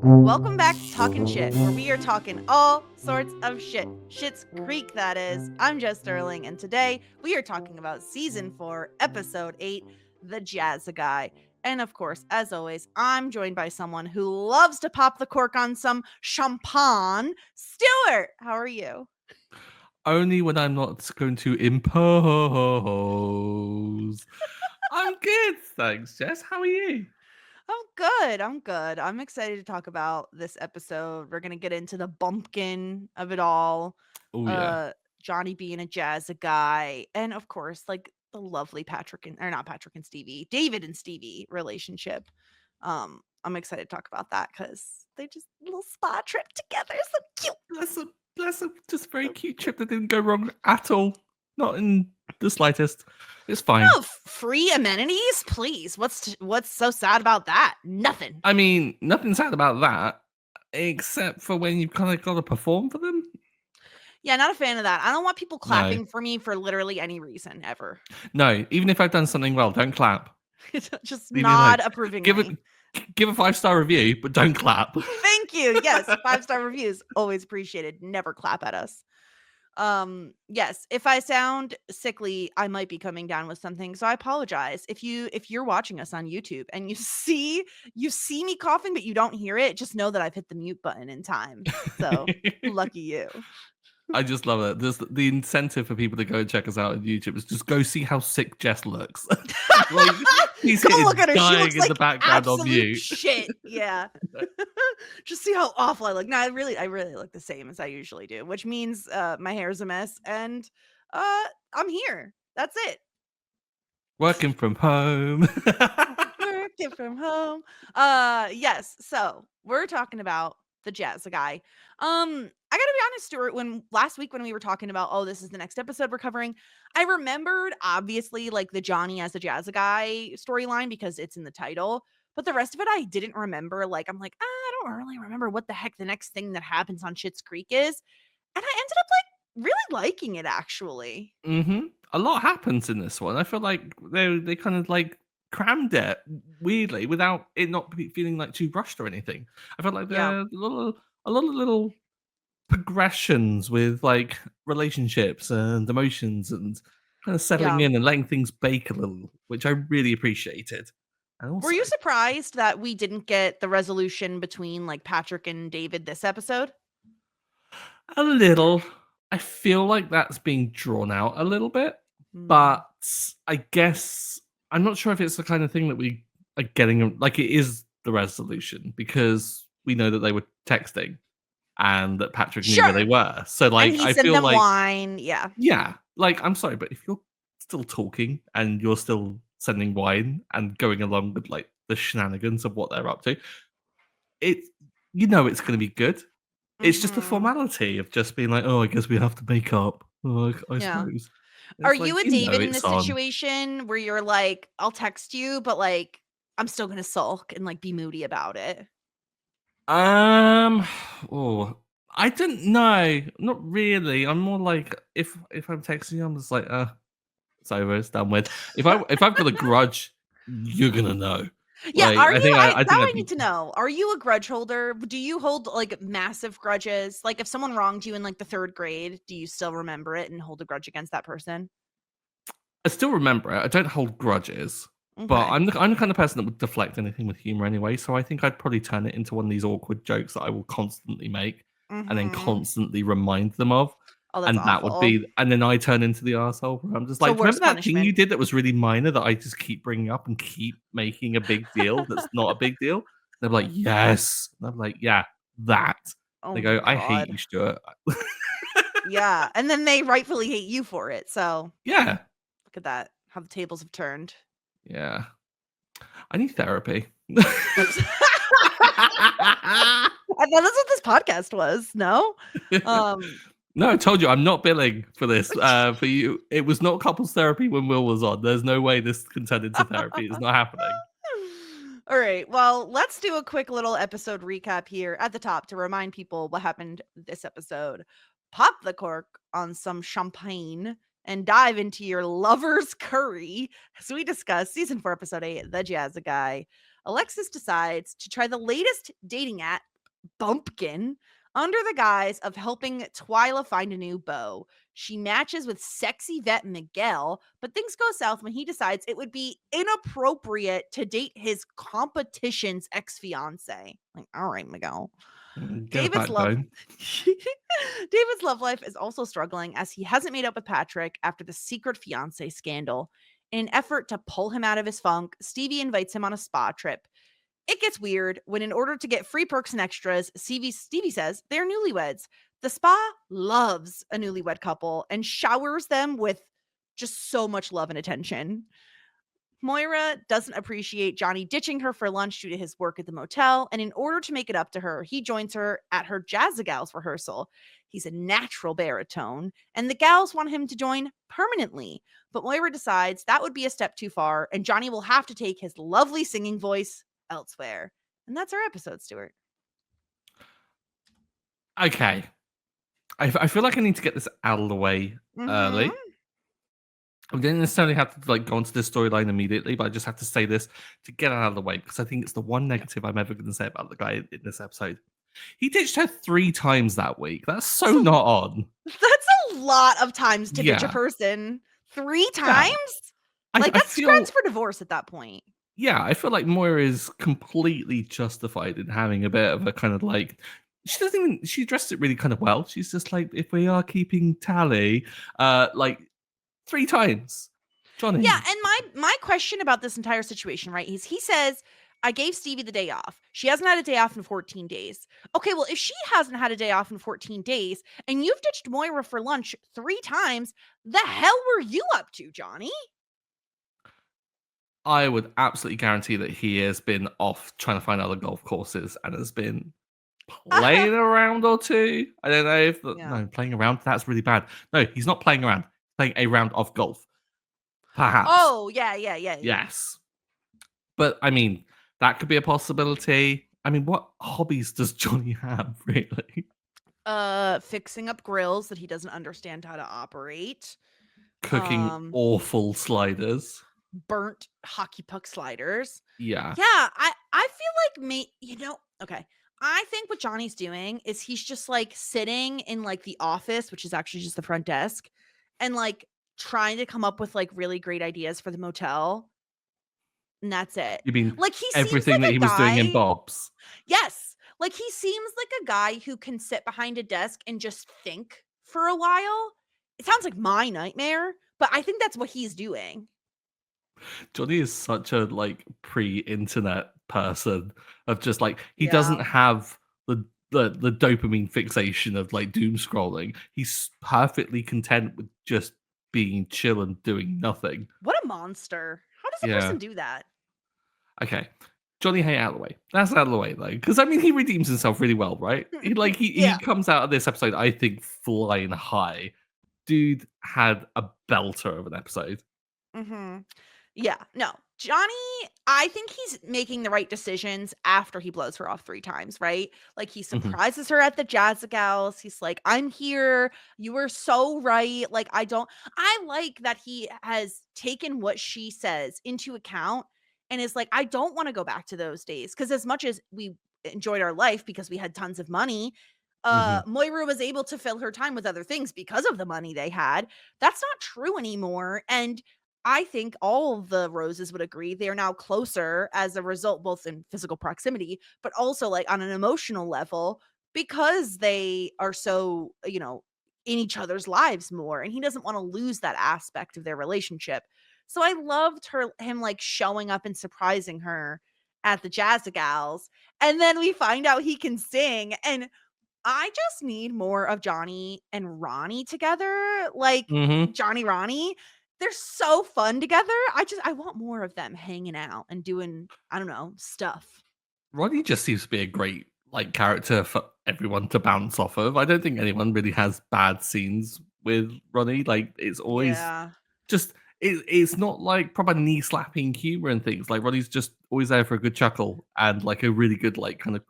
Welcome back to Talking Shit, where we are talking all sorts of shit. Schitt's Creek, that is. I'm Jess Sterling, and today we are talking about Season 4, Episode 8, The Jazzaguy. And of course, as always, I'm joined by someone who loves to pop the cork on some champagne. Stuart, how are you? Only when I'm not going to impose. I'm good, thanks, Jess. How are you? I'm good. I'm excited to talk about this episode. We're gonna get into the bumpkin of it all. Oh yeah. Uh Johnny being a jazz guy, and of course, like the lovely Patrick and or not Patrick and Stevie, David and Stevie relationship. I'm excited to talk about that because they just little spa trip together. So cute. Bless him. Just a very cute trip that didn't go wrong at all. Not in the slightest. It's fine. No free amenities, please. What's so sad about that? Nothing. I mean, nothing sad about that, except for when you've kind of got to perform for them. Yeah, not a fan of that. I don't want people No. clapping for me for literally any reason ever. No, even if I've done something well, don't clap. Just Leave me nod alone. approvingly. Give a 5-star review, but don't clap. Thank you. Yes, 5-star reviews always appreciated. Never clap at us. Yes, if I sound sickly, I might be coming down with something, so I apologize. If you're watching us on YouTube and you see me coughing but you don't hear it, just know that I've hit the mute button in time. So, lucky you. I just love it. There's the incentive for people to go and check us out on YouTube is just go see how sick Jess looks. Like, he's Go look at her. She dying looks in like the background on absolute mute. shit. Yeah. Just see how awful I look. No, I really look the same as I usually do, which means my hair is a mess and I'm here. That's it. Working from home. Working from home. Yes. So we're talking about the Jazzaguy. I gotta be honest, Stuart, when last week when we were talking about, oh, this is the next episode we're covering, I remembered obviously like the Johnny as a Jazzaguy storyline because it's in the title. But the rest of it I didn't remember. Like, I'm like, I don't really remember what the heck the next thing that happens on Schitt's Creek is. And I ended up like really liking it actually. A lot happens in this one. I feel like they kind of like crammed it weirdly without it not feeling like too rushed or anything. I felt like there Yeah. are a lot of little progressions with like relationships and emotions and kind of settling Yeah. in and letting things bake a little, which I really appreciated. And Were also, you surprised that we didn't get the resolution between like Patrick and David this episode? a little, I feel like that's being drawn out a little bit, Mm. but I guess I'm not sure if it's the kind of thing that we are getting. Like it is the resolution because we know that they were texting and that Patrick knew where they Sure. were. So, And like, he I sent feel them like, wine. Yeah. yeah, like, I'm sorry, but if you're still talking and you're still sending wine and going along with like the shenanigans of what they're up to, it, you know, it's going to be good. It's just a Mhm. formality of just being like, oh, I guess we have to make up. Oh, I Yeah. suppose. Are It's like, you a you know, David in it's this on. situation where you're like, I'll text you, but like I'm still gonna sulk and like be moody about it? Um, oh, I don't know. Not really. I'm more like if I'm texting you, I'm just like, it's over, it's done with. If I've got a grudge, you're gonna know. Yeah, Like are you? I Now think I I'd need be to know. Are you a grudge holder? Do you hold like massive grudges? Like if someone wronged you in like the 3rd grade, do you still remember it and hold a grudge against that person? I still remember it. I don't hold grudges, but Okay. I'm the kind of person that would deflect anything with humor anyway. So I think I'd probably turn it into one of these awkward jokes that I will constantly make and then Mhm. constantly remind them of. Oh, that's And that would awful. be, and then I turn into the arsehole. Where I'm just So like, worse remember that thing you punishment. did that was really minor that I just keep bringing up and keep making a big deal that's not a big deal? They're like, yes. And I'm like, yeah, that. Oh They my go, I hate god. you, Stuart. Yeah, and then they rightfully hate you for it. So Yeah, look at that. How the tables have turned. yeah. I need therapy. I thought that's what this podcast was. No? Um, No, I told you I'm not billing for this. For you, it was not couples therapy when Will was on. There's no way this can turn into therapy. It's not happening. all right. Well, let's do a quick little episode recap here at the top to remind people what happened this episode. Pop the cork on some champagne and dive into your lover's curry as we discuss season 4, episode 8, The Jazzaguy. Alexis decides to try the latest dating app, Bumpkin, under the guise of helping Twyla find a new beau. She matches with sexy vet Miguel, but things go south when he decides it would be inappropriate to date his competition's ex-fiance. Like, all right, Miguel. Get a David's love backbone. David's love life is also struggling as he hasn't made up with Patrick after the secret fiance scandal. In an effort to pull him out of his funk, Stevie invites him on a spa trip. It gets weird when, in order to get free perks and extras, Stevie says they're newlyweds. The spa loves a newlywed couple and showers them with just so much love and attention. Moira doesn't appreciate Johnny ditching her for lunch due to his work at the motel, and in order to make it up to her, he joins her at her Jazzagals rehearsal. He's a natural baritone, and the gals want him to join permanently. But Moira decides that would be a step too far, and Johnny will have to take his lovely singing voice elsewhere. And that's our episode, Stuart. Okay. I feel like I need to get this out of the way early. I didn't necessarily have to like go into this storyline immediately, but I just have to say this to get it out of the way because I think it's the one negative I'm ever going to say about the guy in this episode. He ditched her 3 times that week. That's so not on. That's a lot of times to ditch a Yeah. person. 3 times? I That's feel, grounds for divorce at that point. yeah, I feel like Moira is completely justified in having a bit of a kind of like she addressed it really kind of well. She's just like, if we are keeping tally, like 3 times. Johnny. Yeah, and my question about this entire situation, right, is he says, I gave Stevie the day off. She hasn't had a day off in 14 days. Okay, well, if she hasn't had a day off in 14 days and you've ditched Moira for lunch 3 times, the hell were you up to, Johnny? I would absolutely guarantee that he has been off trying to find other golf courses and has been playing a round or 2. I don't know if no, playing around, that's really bad. No, he's not playing around. Playing a round of golf. Perhaps. Oh, yeah. Yes. But I mean, that could be a possibility. I mean, what hobbies does Johnny have, really? Fixing up grills that he doesn't understand how to operate. Cooking awful sliders. Burnt hockey puck sliders. Yeah. Yeah, I feel like okay. I think what Johnny's doing is he's just like sitting in like the office, which is actually just the front desk, and like trying to come up with like really great ideas for the motel. And that's it. You mean Like he everything seems like that he was doing in Bob's? Yes. Like he seems like a guy who can sit behind a desk and just think for a while. It sounds like my nightmare, but I think that's what he's doing. Johnny is such a like pre-internet person of just like he doesn't have the dopamine fixation of like doom scrolling. He's perfectly content with just being chill and doing nothing. What a monster. How does a person do that? Okay. Johnny Hay out of the way. That's out of the way though. Because I mean he redeems himself really well, right? He comes out of this episode, I think, flying high. Dude had a belter of an episode. Yeah, no. Johnny, I think he's making the right decisions after he blows her off 3 times, right? Like he surprises her at the Jazzagals. He's like, I'm here. You were so right. Like, I like that he has taken what she says into account and is like, I don't want to go back to those days. Cause as much as we enjoyed our life because we had tons of money, Moira was able to fill her time with other things because of the money they had. That's not true anymore. And I think all the Roses would agree they are now closer as a result, both in physical proximity, but also like on an emotional level because they are so, in each other's lives more. And he doesn't want to lose that aspect of their relationship. So I loved him like showing up and surprising her at the Jazzagals. And then we find out he can sing. And I just need more of Johnny and Ronnie together. Like Johnny Ronnie. They're so fun together. I want more of them hanging out and doing, I don't know, stuff. Ronnie just seems to be a great like character for everyone to bounce off of. I don't think anyone really has bad scenes with Ronnie. Like it's always just it's not like proper knee slapping humor and things. Like Ronnie's just always there for a good chuckle and like a really good like kind of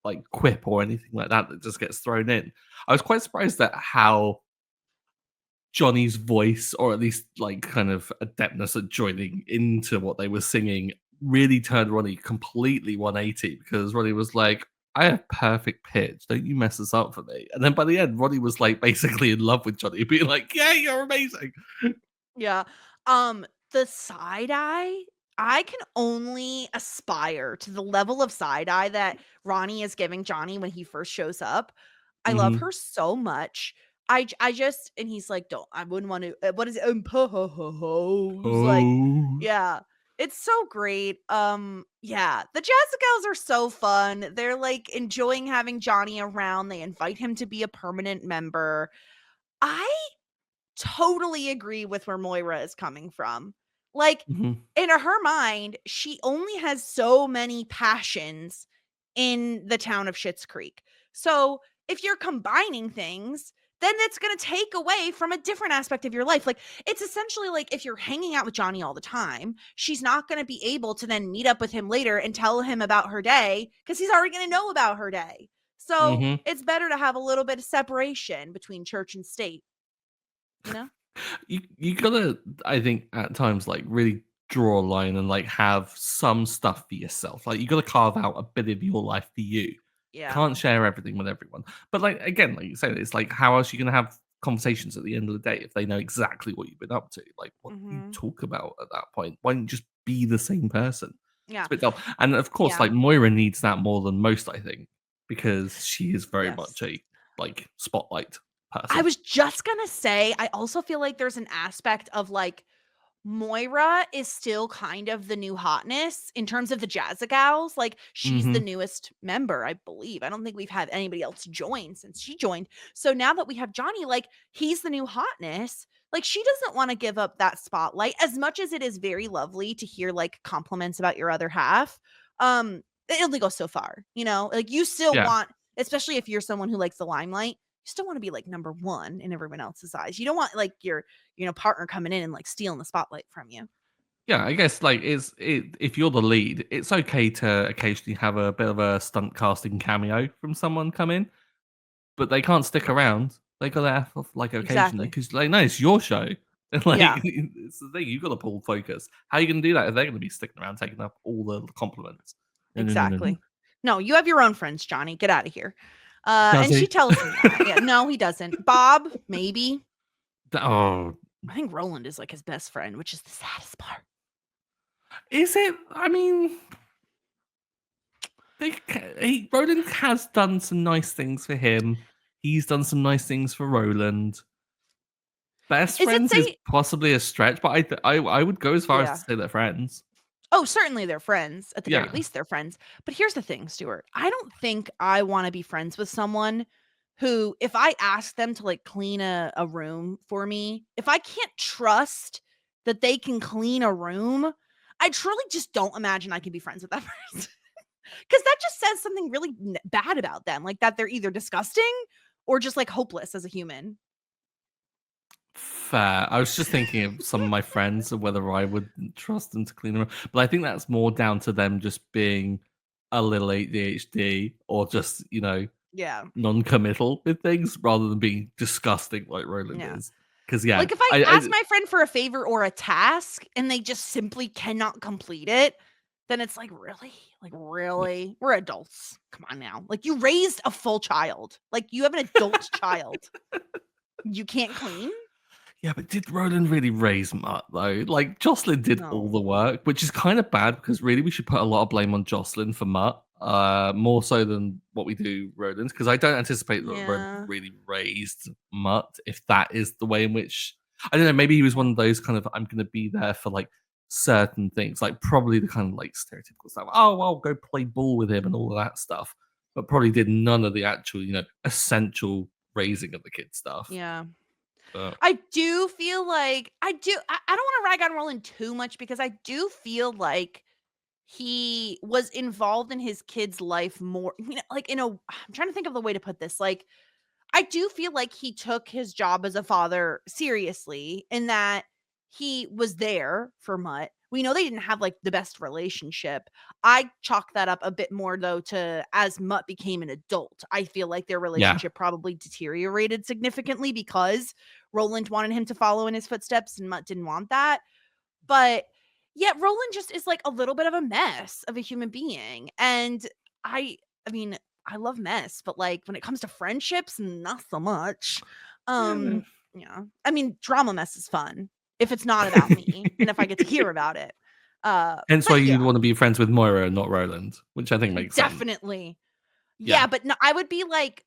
like quip or anything like that that just gets thrown in. I was quite surprised at how Johnny's voice, or at least like kind of adeptness at joining into what they were singing, really turned Ronnie completely 180 because Ronnie was like, I have perfect pitch. Don't you mess this up for me. And then by the end, Ronnie was like basically in love with Johnny, being like, yeah, you're amazing. Yeah. The side eye, I can only aspire to the level of side eye that Ronnie is giving Johnny when he first shows up. I love Hmm. her so much. I just and he's like, "Don't I wouldn't want to what is it? Like, Oh. yeah. It's so great. Yeah, the Jazzaguys are so fun. They're like enjoying having Johnny around. They invite him to be a permanent member. I totally agree with where Moira is coming from. Like, Hmm. in her mind, she only has so many passions in the town of Schitt's Creek. So, if you're combining things, then it's going to take away from a different aspect of your life. Like, it's essentially like if you're hanging out with Johnny all the time, she's not going to be able to then meet up with him later and tell him about her day because he's already going to know about her day. So, Hmm. it's better to have a little bit of separation between church and state, you know? You gotta, I think, at times like really draw a line and like have some stuff for yourself. Like you gotta carve out a bit of your life for you. Yeah. Can't share everything with everyone. But like again, like you said, it's like how else are you gonna have conversations at the end of the day if they know exactly what you've been up to? Like what do you Mhm. talk about at that point? Why don't you just be the same person? It's Yeah. a bit dull. And of course, Yeah. like Moira needs that more than most, I think, because she is very much Yes. a like spotlight I person. was just gonna say, I also feel like there's an aspect of, like, Moira is still kind of the new hotness in terms of the Jazzagals, like, she's the Hmm. newest member, I believe. I don't think we've had anybody else join since she joined. So now that we have Johnny, like, he's the new hotness. Like, she doesn't wanna give up that spotlight as much as it is very lovely to hear, like, compliments about your other half. It only goes so far, you know? Like, you still Yeah. want especially if you're someone who likes the limelight, you still wanna be, like, number 1 in everyone else's eyes. You don't want, like, your partner coming in and, like, stealing the spotlight from you. Yeah, I guess like if you're the lead, it's okay to occasionally have a bit of a stunt casting cameo from someone come in, but they can't stick around. They gotta have like occasionally Exactly. because like no, it's your show. And like Yeah, it's the thing, you gotta pull focus. How are you gonna do that if they're gonna be sticking around taking up all the compliments? No, no, no, no, no. exactly. No, you have your own friends, Johnny, get out of here. Does And she he? tells him that. Yeah, no, he doesn't. Bob, maybe. Oh, I think Roland is, like, his best friend, which is the saddest part. is it? I mean, Roland has done some nice things for him. He's done some nice things for Roland. Best Is it friends is say possibly a stretch, but I would go as far as to yeah. say they're friends. Oh, certainly they're friends. At the very Yeah. least, they're friends. But here's the thing, Stuart. I don't think I wanna be friends with someone who, if I ask them to, like, clean a room for me, if I can't trust that they can clean a room, I truly just don't imagine I can be friends with that person. Because that just says something really bad about them, like, that they're either disgusting or just, like, hopeless as a human. Fair. I was just thinking of some of my friends and whether I would trust them to clean them up, but I think that's more down to them just being a little ADHD or just, Yeah, non-committal with things rather than being disgusting like Roland yeah. is. Because yeah, Like, if I ask I my friend for a favor or a task and they just simply cannot complete it, then it's like, "Really? Like, really? We're adults. Come on now." Like, you raised a full child. Like, you have an adult child. You can't clean? Yeah, but did Roland really raise Mutt though? Like Jocelyn did all the No. work, which is kind of bad because really we should put a lot of blame on Jocelyn for Mutt, more so than what we do Roland, because I don't anticipate that Roland Yeah. really raised Mutt if that is the way in which I don't know, maybe he was one of those kind of I'm gonna be there for like certain things, like probably the kind of like stereotypical stuff. Oh, I'll go play ball with him and all of that stuff, but probably did none of the actual, essential raising of the kid stuff. Yeah. But I do feel like I don't wanna rag on Roland too much because I do feel like he was involved in his kid's life more, like, I'm trying to think of the way to put this, like, I do feel like he took his job as a father seriously in that he was there for Mutt. We know they didn't have, like, the best relationship. I chalk that up a bit more, though, to as Mutt became an adult, I feel like their yeah. relationship probably deteriorated significantly because Roland wanted him to follow in his footsteps and Mutt didn't want that. But yeah, Roland just is like a little bit of a mess of a human being. And I mean, I love mess, but like when it comes to friendships, not so much. Yeah. Yeah. I mean, drama mess is fun if it's not about me and if I get to hear about it. Hence But why yeah, you'd want to be friends with Moira and not Roland, which I think makes sense. definitely. Yeah, Yeah. but no, I would be like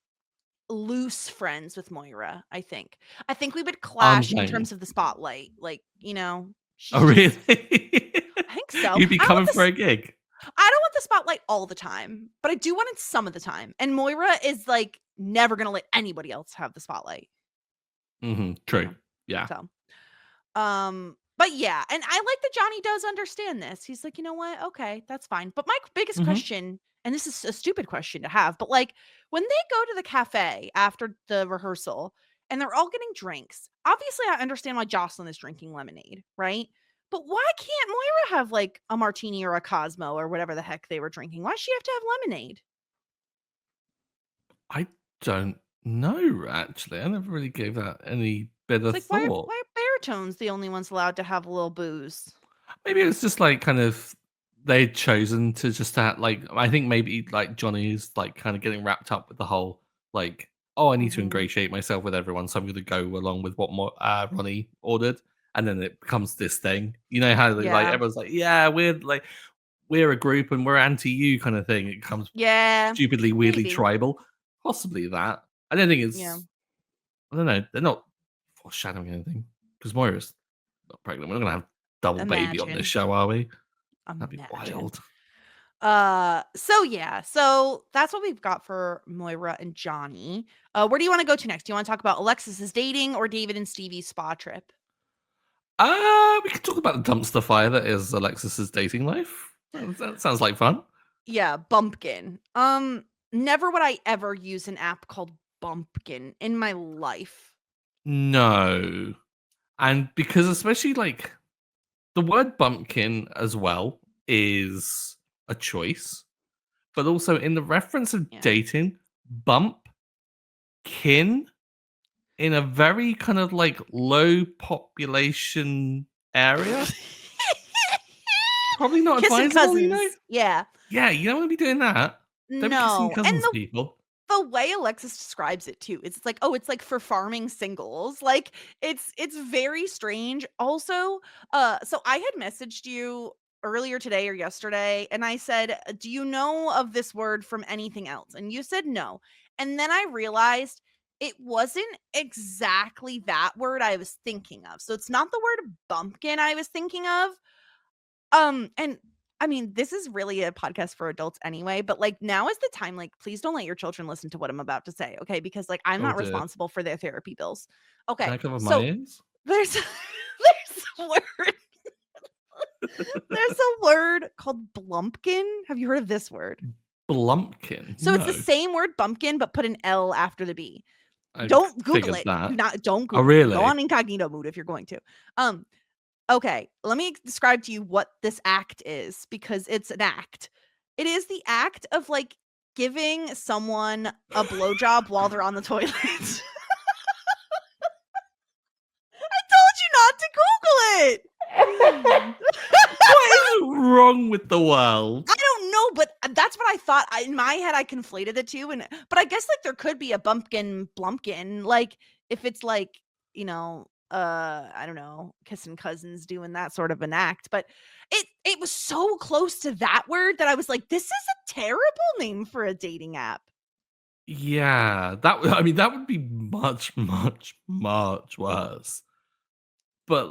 loose friends with Moira, I think. I think we would I'm clash in saying. terms of the spotlight. Like, Oh, she's really? just I think so. You'd be coming for a gig. I don't want the spotlight all the time, but I do want it some of the time. And Moira is like never gonna let anybody else have the spotlight. True. Yeah. Yeah. So but yeah, and I like that Johnny does understand this. He's like, you know what? Okay, that's fine. But my biggest hmm question, and this is a stupid question to have, but like when they go to the cafe after the rehearsal and they're all getting drinks, obviously I understand why Jocelyn is drinking lemonade, right? But why can't Moira have like a martini or a Cosmo or whatever the heck they were drinking? Why does she have to have lemonade? I don't know, actually. I never really gave that any bit It's of like thought. why are baritones the only ones allowed to have a little booze? Maybe it's just like kind of they'd chosen to just have like I think maybe like Johnny's like kind of getting wrapped up with the whole like oh I need to Mhm. ingratiate myself with everyone so I'm going to go along with what Ronnie ordered and then it becomes this thing you know how they, like Yeah. everyone's like yeah we're a group and we're anti you kind of thing it becomes Yeah. stupidly weirdly Maybe. tribal possibly that I don't think Yeah. it's I don't know they're not foreshadowing anything because Moira's not pregnant we're not going to have double baby on this Imagine. show are we that'd be Imagine. wild. So yeah, so that's what we've got for Moira and Johnny. Where do you want to go to next? Do you want to talk about Alexis's dating or David and Stevie's spa trip? We could talk about the dumpster fire that is Alexis's dating life. That sounds like fun. Yeah, Bumpkin. Never would I ever use an app called Bumpkin in my life. No. And because especially like the word bumpkin as well is a choice, but also in the reference of Yeah. dating, bump kin in a very kind of like low population area. Probably not Kissing advisable, you know? cousins. Yeah. Yeah, you don't want to be doing that. Don't be kissing your No. And cousins, people. the way Alexis describes it too, it's like, "Oh, it's like for farming singles." Like, it's very strange. Also, so I had messaged you earlier today or yesterday, and I said, "Do you know of this word from anything else?" And you said, "No." And then I realized it wasn't exactly that word I was thinking of. So it's not the word bumpkin I was thinking of. And I mean, this is really a podcast for adults anyway, but like now is the time, like, please don't let your children listen to what I'm about to say, okay? Because like I'm Oh not dear. responsible for their therapy bills. Can Okay, I cover my so ears? there's there's a word there's a word called blumpkin. Have you heard of this word? Blumpkin? So it's the No. same word bumpkin, but put an L after the B. I Don't Google figured it. Do that. not don't Oh, Google it. Go really? on incognito mode if you're going to. Um, Okay, let me describe to you what this act is because it's an act. It is the act of like giving someone a blowjob while they're on the toilet. I told you not to Google it. What is wrong with the world? I don't know, but that's what I thought. In my head, I conflated the two, and but I guess like there could be a bumpkin blumpkin, like if it's like I don't know, kissing cousins, doing that sort of an act. But it was so close to that word that I was like, this is a terrible name for a dating app. Yeah, I mean, that would be much, much, much worse. But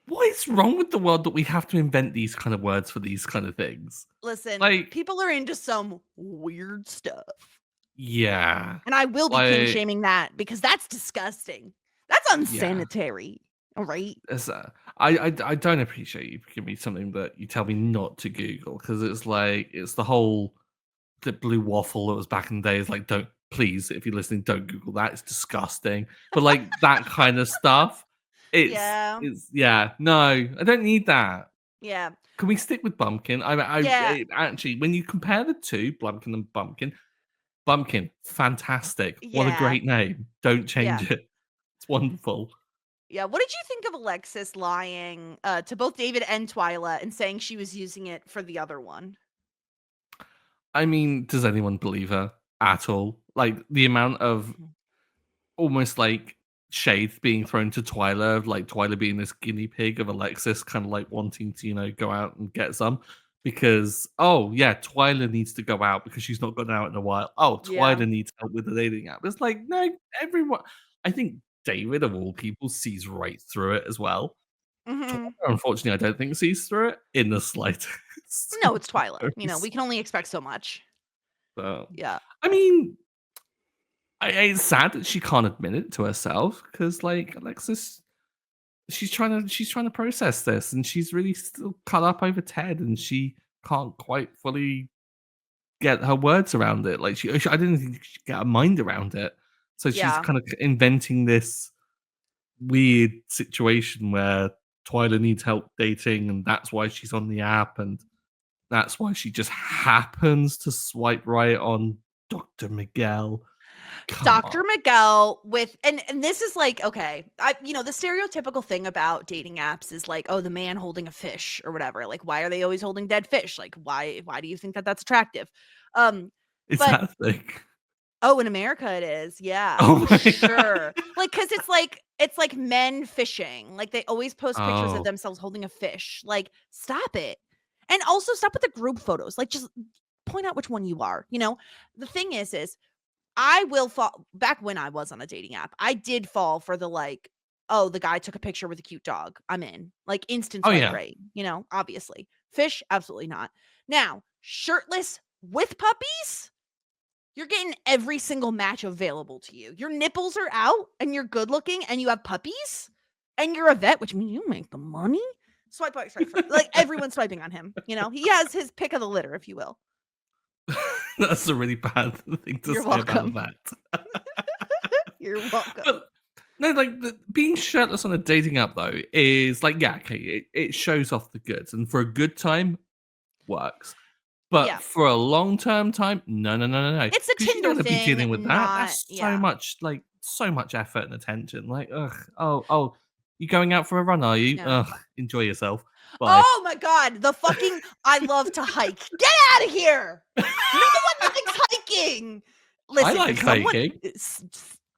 what is wrong with the world that we have to invent these kind of words for these kind of things? Listen, Like, people are into some weird stuff, yeah, and I will be king like, shaming that because that's disgusting. That's yeah. unsanitary. All right. It's, I don't appreciate you giving me something that you tell me not to Google because it's like it's the whole the blue waffle that was back in the day is like don't please if you're listening don't Google that it's disgusting but like that kind of stuff Yeah. it's yeah no I don't need that Yeah. can we stick with bumpkin Yeah. actually when you compare the two Blumpkin and bumpkin fantastic what a Yeah. great name don't Yeah. change it it's wonderful. Yeah, what did you think of Alexis lying, to both David and Twyla and saying she was using it for the other one? I mean, does anyone believe her at all? Like the amount of Mhm. almost like shade being thrown to Twyla, of like Twyla being this guinea pig of Alexis, kind of like wanting to, go out and get some. Because oh yeah, Twyla needs to go out because she's not gone out in a while. Oh, Yeah. Twyla needs help with the dating app. It's like no, everyone. I think David of all people sees right through it as well. Mhm. Twyla, unfortunately, I don't think sees through it in the slightest. No, it's Twyla. Very We can only expect so much. so, Yeah. I mean, it's sad that she can't admit it to herself because, like, Alexis, she's trying to process this, and she's really still cut up over Ted, and she can't quite fully get her words around it. Like, I didn't think she could get her mind around it, so she's Yeah. kind of inventing this weird situation where Twyla needs help dating, and that's why she's on the app, and that's why she just happens to swipe right on Dr. Miguel. Come Dr. on. Miguel with and this is like, okay, the stereotypical thing about dating apps is like, oh, the man holding a fish or whatever. Like, why are they always holding dead fish? Like, why do you think that that's attractive? Um, Is but that a thing? oh, in America it is. Yeah, Oh for my god. sure. Like, cuz it's like men fishing. Like they always post pictures of Oh, themselves holding a fish. Like, stop it. And also stop with the group photos. Like just point out which one you are, you know? The thing is I will fall back when I was on a dating app. I did fall for the like, oh, the guy took a picture with a cute dog. I'm in. Like instant oh swipe yeah. right, obviously. Fish, absolutely not. Now, shirtless with puppies, you're getting every single match available to you. Your nipples are out and you're good looking and you have puppies and you're a vet, which means you make the money. Swipe right, swipe right. Like everyone's swiping on him. He has his pick of the litter, if you will. That's a really bad thing to You're say about welcome. that. You're welcome. But no, like being shirtless on a dating app though is like yeah, okay, it shows off the goods, and for a good time works. But Yeah. for a long-term time, no, no, no, no, no, It's a because you don't Tinder wanna be thing, dealing with that. not That's so yeah. much, like, so much effort and attention. Like, ugh, oh, you going out for a run, are you? Yeah. Ugh, enjoy yourself. Bye. Oh my god, the fucking I love to hike. Get out of here! No one likes hiking! I Listen, like someone hiking.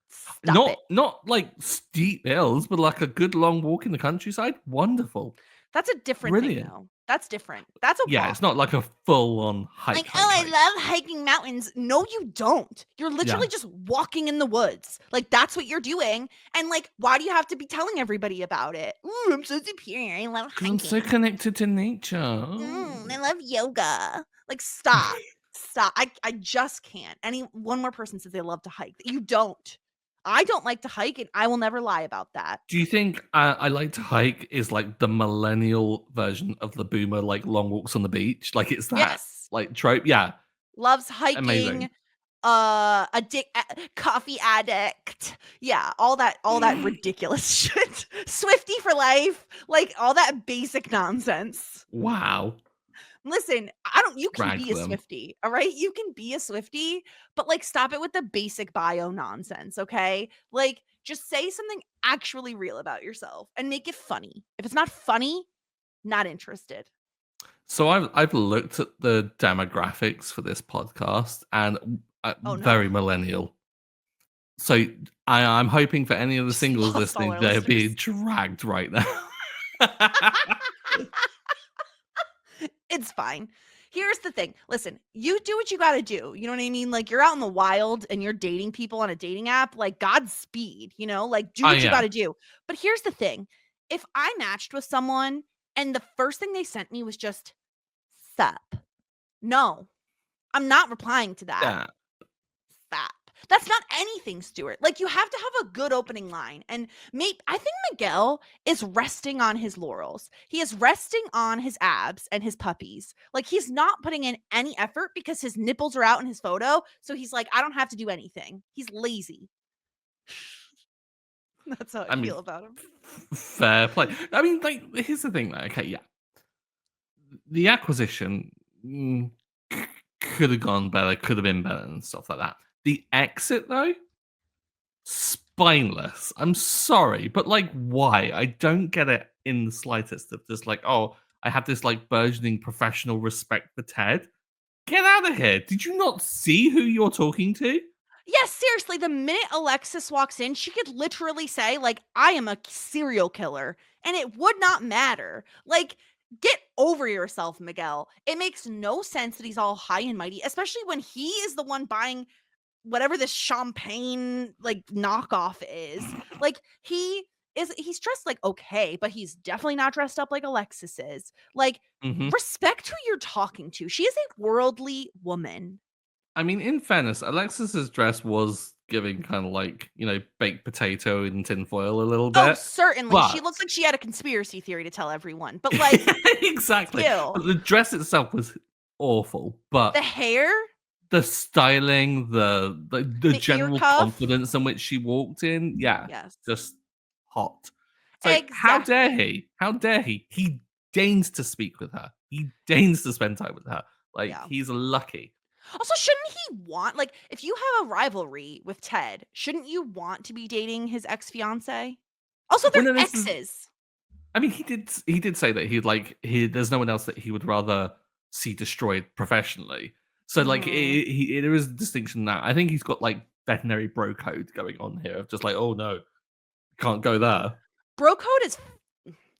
stop it. Not like steep hills, but like a good long walk in the countryside. Wonderful. That's a different thing, Brilliant. though. That's different. That's a Yeah, it's walk. not like a full-on Like, hike, "Oh, hike, I hike. love hiking mountains." No, you don't. You're literally Yeah, just walking in the woods. Like, that's what you're doing, and, like, why do you have to be telling everybody about it? "Ooh, I'm so superior. I love because 'cause I'm so hiking." connected to nature. Oh. I love yoga. Like, stop. Stop. I just can't. Any one more person says they love to hike. You don't. I don't like to hike, and I will never lie about that. Do you think I like to hike is like the millennial version of the boomer, like, long walks on the beach? Like, it's that, Yes. like, trope? Yeah, Loves hiking, amazing. coffee addict. Yeah, all that ridiculous shit. Swifty for life. Like, all that basic nonsense. Wow. Listen, I don't you can Drag be a them. Swifty, all right? You can be a Swifty, but, like, stop it with the basic bio nonsense, okay? Like, just say something actually real about yourself and make it funny. If it's not funny, not interested. So I've looked at the demographics for this podcast and, Oh, no. very millennial. So I'm hoping for any of the Just singles lost all listening, our they're being listeners. dragged right now. It's fine. Here's the thing. Listen, you do what you gotta do. You know what I mean? Like, you're out in the wild and you're dating people on a dating app, like, Godspeed, Like, do Oh, what you yeah. gotta do. But here's the thing. If I matched with someone and the first thing they sent me was just, "Sup," no, I'm not replying to that. Yeah. Sup. That's not anything, Stuart. Like, you have to have a good opening line. And I think Miguel is resting on his laurels. He is resting on his abs and his puppies. Like, he's not putting in any effort because his nipples are out in his photo. So he's like, I don't have to do anything. He's lazy. That's how I I mean, feel about him. fair play. I mean, like, here's the thing, though. Okay, yeah, the acquisition could have gone better, could have been better, and stuff like that. The exit, though, spineless. I'm sorry, but like, why? I don't get it in the slightest. Of just like, oh, I have this like burgeoning professional respect for Ted. Get out of here! Did you not see who you're talking to? Yes, seriously, the minute Alexis walks in, she could literally say, like, I am a serial killer, and it would not matter. Like, get over yourself, Miguel. It makes no sense that he's all high and mighty, especially when he is the one buying whatever this champagne like knockoff is. Like, he's dressed like okay, but he's definitely not dressed up like Alexis is. Like, Mhm. respect who you're talking to. She is a worldly woman. I mean, in fairness, Alexis's dress was giving kind of like, baked potato in tinfoil a little Oh, bit, certainly. She but looks like she had a conspiracy theory to tell everyone, but, like, exactly. still. But the dress itself was awful, The but hair, the styling, the the ear general cuff. confidence in which she walked in, yeah, Yes. just hot. So how dare Exactly. he? How dare he? He deigns to speak with her. He deigns to spend time with her. Like, Yeah. he's lucky. Also, shouldn't he want like, if you have a rivalry with Ted, shouldn't you want to be dating his ex-fiancée? Also, they're Well, no, this is exes. I mean, he did say that there's no one else that he would rather see destroyed professionally. So like Mhm. there is a distinction in that. I think he's got like veterinary bro code going on here of just like, oh no, can't go there. Bro code is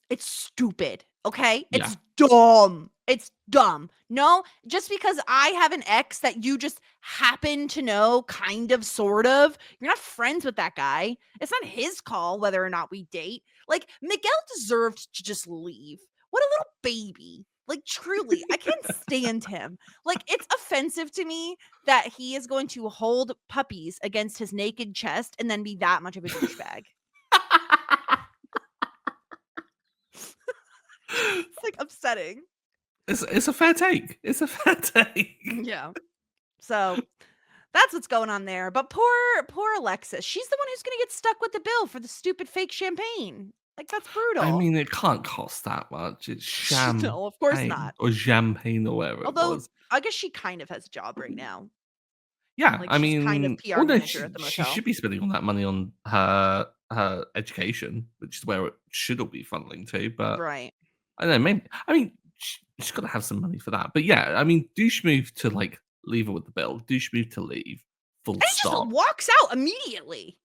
it's stupid, okay? Yeah. It's dumb. It's dumb. No, just because I have an ex that you just happen to know, kind of, sort of, you're not friends with that guy. It's not his call whether or not we date. Like, Miguel deserved to just leave. What a little baby. Like, truly, I can't stand him. Like, it's offensive to me that he is going to hold puppies against his naked chest and then be that much of a douchebag. It's like upsetting. It's a fair take. It's a fair take. Yeah. So that's what's going on there. But poor Alexis. She's the one who's gonna get stuck with the bill for the stupid fake champagne. Like, that's I brutal. mean, it can't cost that much. It's No, of course champagne not. or champagne or whatever it Although was. I guess she kind of has a job right now. Yeah, Like, I she's kind of mean, PR well, no, manager she, at the she motel. should be spending all that money on her education, which is where it should all be funneling to. But Right. I don't know, maybe I mean she's got to have some money for that. But yeah, I mean, douche move to like leave her with the bill, douche move to leave, full And he just stop. walks out immediately.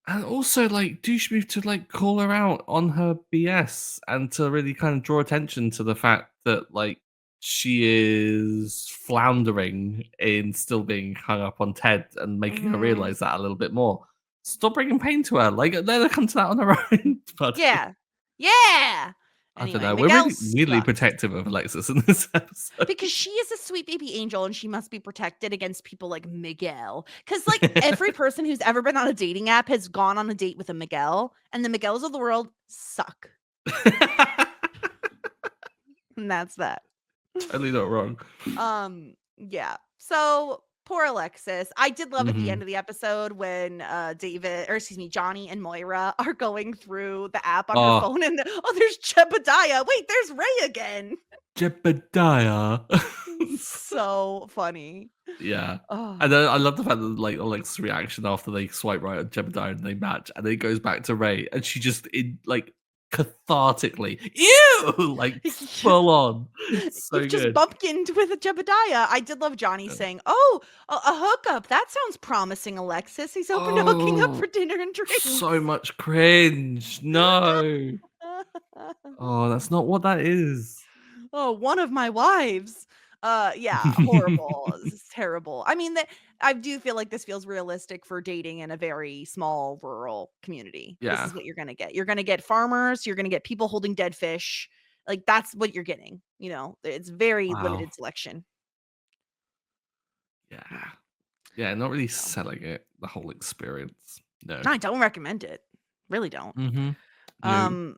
And also like douche move to like call her out on her BS and to really kind of draw attention to the fact that like she is floundering in still being hung up on Ted and making her Mhm. realize that a little bit more. Stop bringing pain to her. Like let her come to that on her own, buddy. Yeah. Yeah. I don't Anyway, know. We're Miguel really weirdly sucks. protective of Alexis in this episode. Because she is a sweet baby angel and she must be protected against people like Miguel. Because, like, every person who's ever been on a dating app has gone on a date with a Miguel, and the Miguels of the world suck. And that's that. Totally not wrong. Yeah. So poor Alexis. I did love at the Mhm. end of the episode when David, or excuse me, Johnny and Moira are going through the app on her Oh, phone, and oh, there's Jebediah. Wait, there's Ray again. Jebediah. So funny. Yeah. Oh. And then I love the fact that like Alex's reaction after they swipe right on Jebediah and they match, and then it goes back to Ray, and she just in like cathartically, ew, like full on. It's so You've just good. bumpkined with a Jebediah. I did love Johnny Yeah. saying, "Oh, a hookup. That sounds promising, Alexis. He's open to hooking up for Oh, dinner and so drinks." much cringe. No. Oh, that's not what that is. Oh, one of my wives. Yeah, horrible. This is terrible. I mean, that I do feel like this feels realistic for dating in a very small rural community. This Yeah. is what you're gonna get. You're gonna get farmers. You're gonna get people holding dead fish. Like, that's what you're getting. It's very Wow. limited selection. Yeah. Yeah. Yeah, not really So, selling it, the whole experience. No. no, I don't recommend it. Really don't. Mhm. No. Um,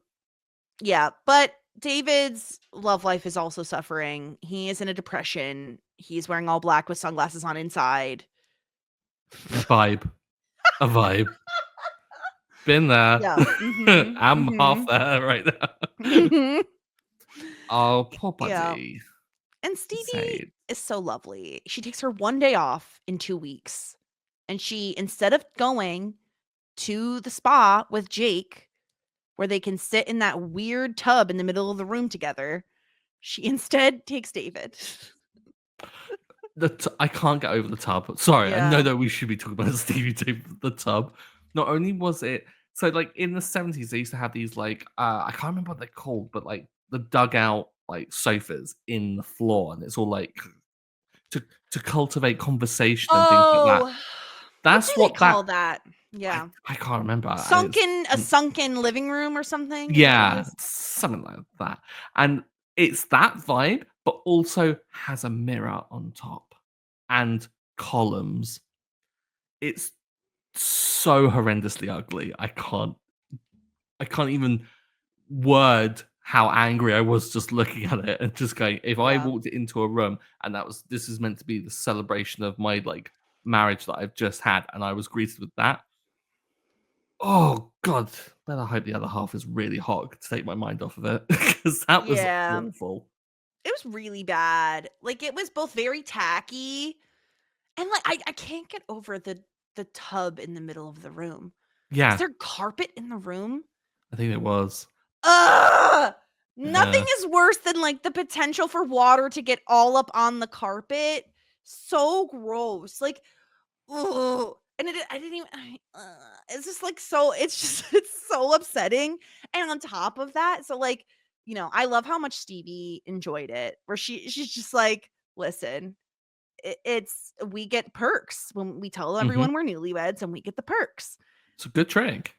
yeah, but David's love life is also suffering. He is in a depression. He's wearing all black with sunglasses on inside. Vibe. A vibe. Been there. Yeah. Mhm. I'm half Mhm. there right now. Mhm. Oh, poor Yeah. buddy. And Stevie Insane. is so lovely. She takes her one day off in 2 weeks. And she, instead of going to the spa with Jake where they can sit in that weird tub in the middle of the room together. She instead takes David. I can't get over the tub. Sorry, I know Yeah. that we should be talking about Stevie David, the tub. Not only was it so like in the 70s, they used to have these like I can't remember what they're called, but like the dugout like sofas in the floor, and it's all like to to cultivate conversation and things like that. Oh, what do That's they what that call that? Yeah. I can't remember. A sunken living room or something? Is that what it Yeah, is? something like that. And it's that vibe, but also has a mirror on top and columns. It's so horrendously ugly. I can't even word how angry I was just looking at it and just going, if I Yeah. walked into a room and this is meant to be the celebration of my like marriage that I've just had, and I was greeted with that. Oh god, better hope the other half is really hot to take my mind off of it because that was Yeah. awful. It was really bad. Like, it was both very tacky and, like, I can't get over the tub in the middle of the room. Is Yeah, there carpet in the room? I think it was. Ugh! Nothing Yeah, is worse than, like, the potential for water to get all up on the carpet. So gross. Like, ugh. And I didn't even it's just, like, so it's just it's so upsetting, and on top of that, so, like, I love how much Stevie enjoyed it, where she's just like, "Listen, it's we get perks when we tell mhm. everyone we're newlyweds, and we get the perks." It's a good trick.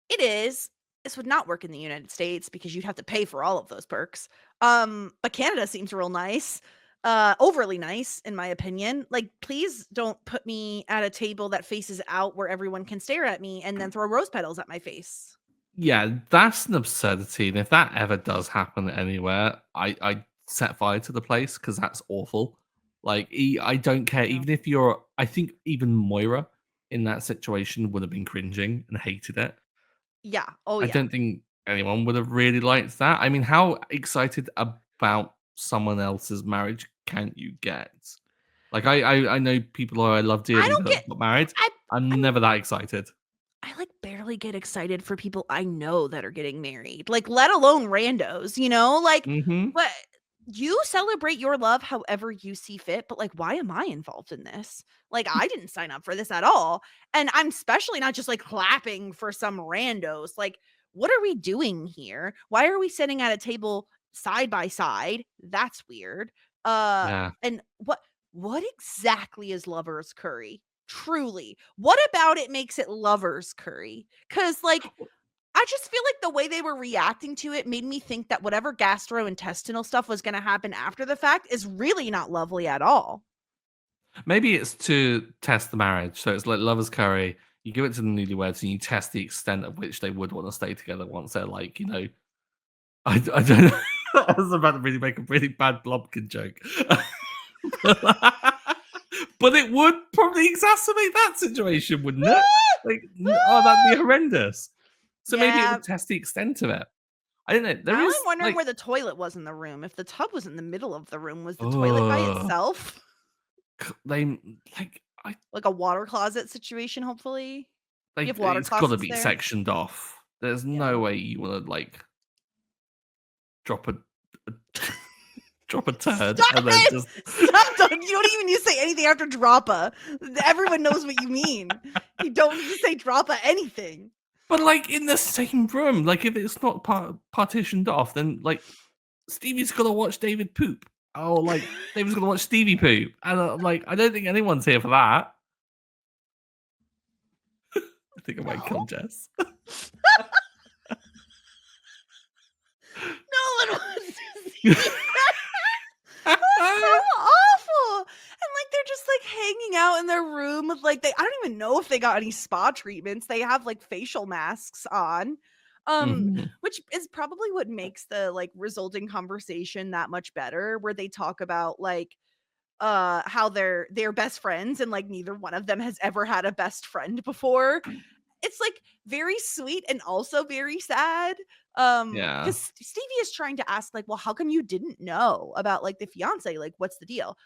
It is. This would not work in the United States because you'd have to pay for all of those perks. But Canada seems real nice. Overly nice, in my opinion. Like, please don't put me at a table that faces out where everyone can stare at me and then throw rose petals at my face. Yeah, that's an absurdity, and if that ever does happen anywhere, I set fire to the place because that's awful. Like, I don't care, Yeah. even if you're I think even Moira in that situation would have been cringing and hated it. Yeah. Oh I yeah. don't think anyone would have really liked that. I mean, how excited about someone else's marriage can you get? Like, I know people who I love I dearly don't that get have got married. I I'm I'm never that excited. I like barely get excited for people I know that are getting married, like let alone randos, you know? Like Mhm. what you celebrate your love however you see fit, but like why am I involved in this? Like I didn't sign up for this at all. And I'm especially not just like clapping for some randos. Like what are we doing here? Why are we sitting at a table side by side? That's weird. Uh Yeah. and what exactly is lovers curry? Truly. What about it makes it lovers curry? Cuz like I just feel like the way they were reacting to it made me think that whatever gastrointestinal stuff was going to happen after the fact is really not lovely at all. Maybe it's to test the marriage. So it's like lovers curry. You give it to the newlyweds and you test the extent of which they would want to stay together once they're like, I don't know. I was about to really make a really bad Blobkin joke. But it would probably exacerbate that situation, wouldn't it? Like, oh, that'd be horrendous. So maybe it Yeah. would test the extent of it. I don't know. There Now I'm is wondering like, where the toilet was in the room. If the tub was in the middle of the room, was the toilet by oh, itself? they like, Like a water closet situation, hopefully? You have water it's got to closets be there? sectioned off. There's Yeah. no way you want to like drop a drop a turd Stop and then it! just Stop! You don't even need to say anything after droppa. Everyone knows what you mean. You don't need to say droppa anything. but like in the same room. Like if it's not partitioned off, then like Stevie's gonna watch David poop. Oh, like David's gonna watch Stevie poop, and I'm like, I don't think anyone's here for that. I think I might kill No. Jess. No one wants to see that. That's so awful. And like they're just like hanging out in their room with like I don't even know if they got any spa treatments. They have like facial masks on. Mhm. Which is probably what makes the like resulting conversation that much better where they talk about like how they're best friends and like neither one of them has ever had a best friend before. It's, like, very sweet and also very sad, Yeah. because Stevie is trying to ask, like, "Well, how come you didn't know about, like, the fiancé? Like, what's the deal?"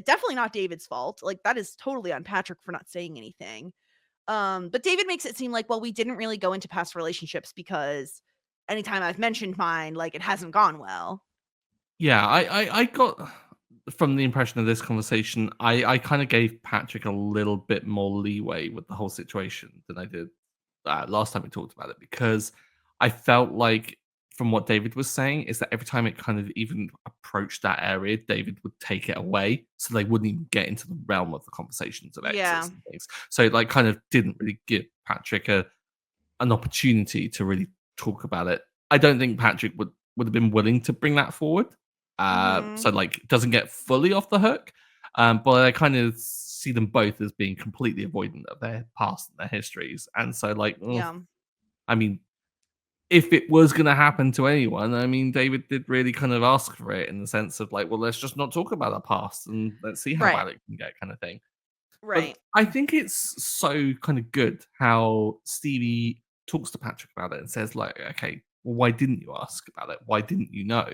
Definitely not David's fault, like, that is totally on Patrick for not saying anything, But David makes it seem like, well, we didn't really go into past relationships because anytime I've mentioned mine, like, it hasn't gone well. Yeah, I got from the impression of this conversation, I kind of gave Patrick a little bit more leeway with the whole situation than I did last time we talked about it because I felt like from what David was saying is that every time it kind of even approached that area, David would take it away, so they wouldn't even get into the realm of the conversations of Yeah. exes and things. So it, like, kind of didn't really give Patrick an opportunity to really talk about it. I don't think Patrick would have been willing to bring that forward. So Mhm. like doesn't get fully off the hook. But I kind of see them both as being completely avoidant of their past and their histories. And so like, Yeah. I mean, if it was going to happen to anyone, I mean, David did really kind of ask for it in the sense of like, well, let's just not talk about our past and let's see how Right. bad it can get, kind of thing. But Right. I think it's so kind of good how Stevie talks to Patrick about it and says, like, okay, well, why didn't you ask about it? Why didn't you know?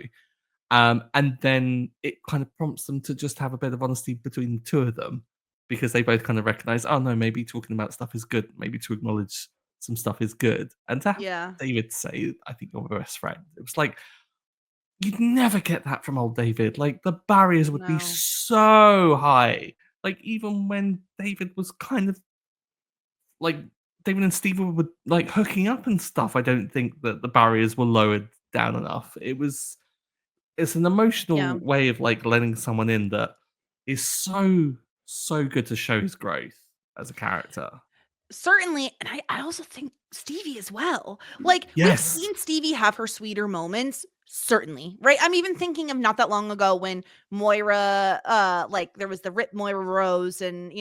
And then it kind of prompts them to just have a bit of honesty between the two of them because they both kind of recognize, oh no, maybe talking about stuff is good. Maybe to acknowledge some stuff is good. And to have Yeah. David say, I think you're my best friend, it was like, you'd never get that from old David. Like the barriers would be No. so high. Like even when David was kind of like David and Steve were like hooking up and stuff, I don't think that the barriers were lowered down enough. It's an Yeah. emotional way of like letting someone in that is so good to show his growth as a character. Certainly, and I also think Stevie as well. Like, we've Yes. seen Stevie have her sweeter moments, certainly, right? I'm even thinking of not that long ago when Moira, like, there was the Rip Moira Rose, and,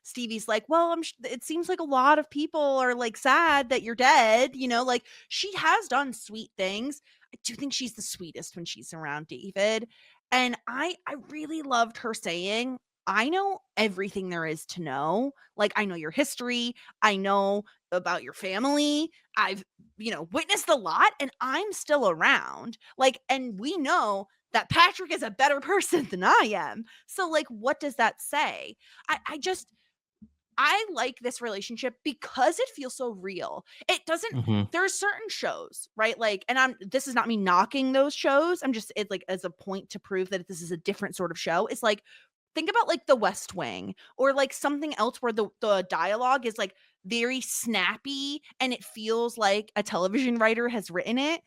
Stevie's like, "Well, it seems like a lot of people are, like, sad that you're dead," like, she has done sweet things. I do think she's the sweetest when she's around David, and I really loved her saying, "I know everything there is to know. Like, I know your history, I know about your family. I've, witnessed a lot and I'm still around. Like, and we know that Patrick is a better person than I am. So, like, what does that say? I just, I like this relationship because it feels so real. It doesn't, Mhm. there's certain shows, right? Like, and this is not me knocking those shows. I'm just, it like as a point to prove that this is a different sort of show. It's like, think about like The West Wing or like something else where the dialogue is like very snappy and it feels like a television writer has written it. Mhm.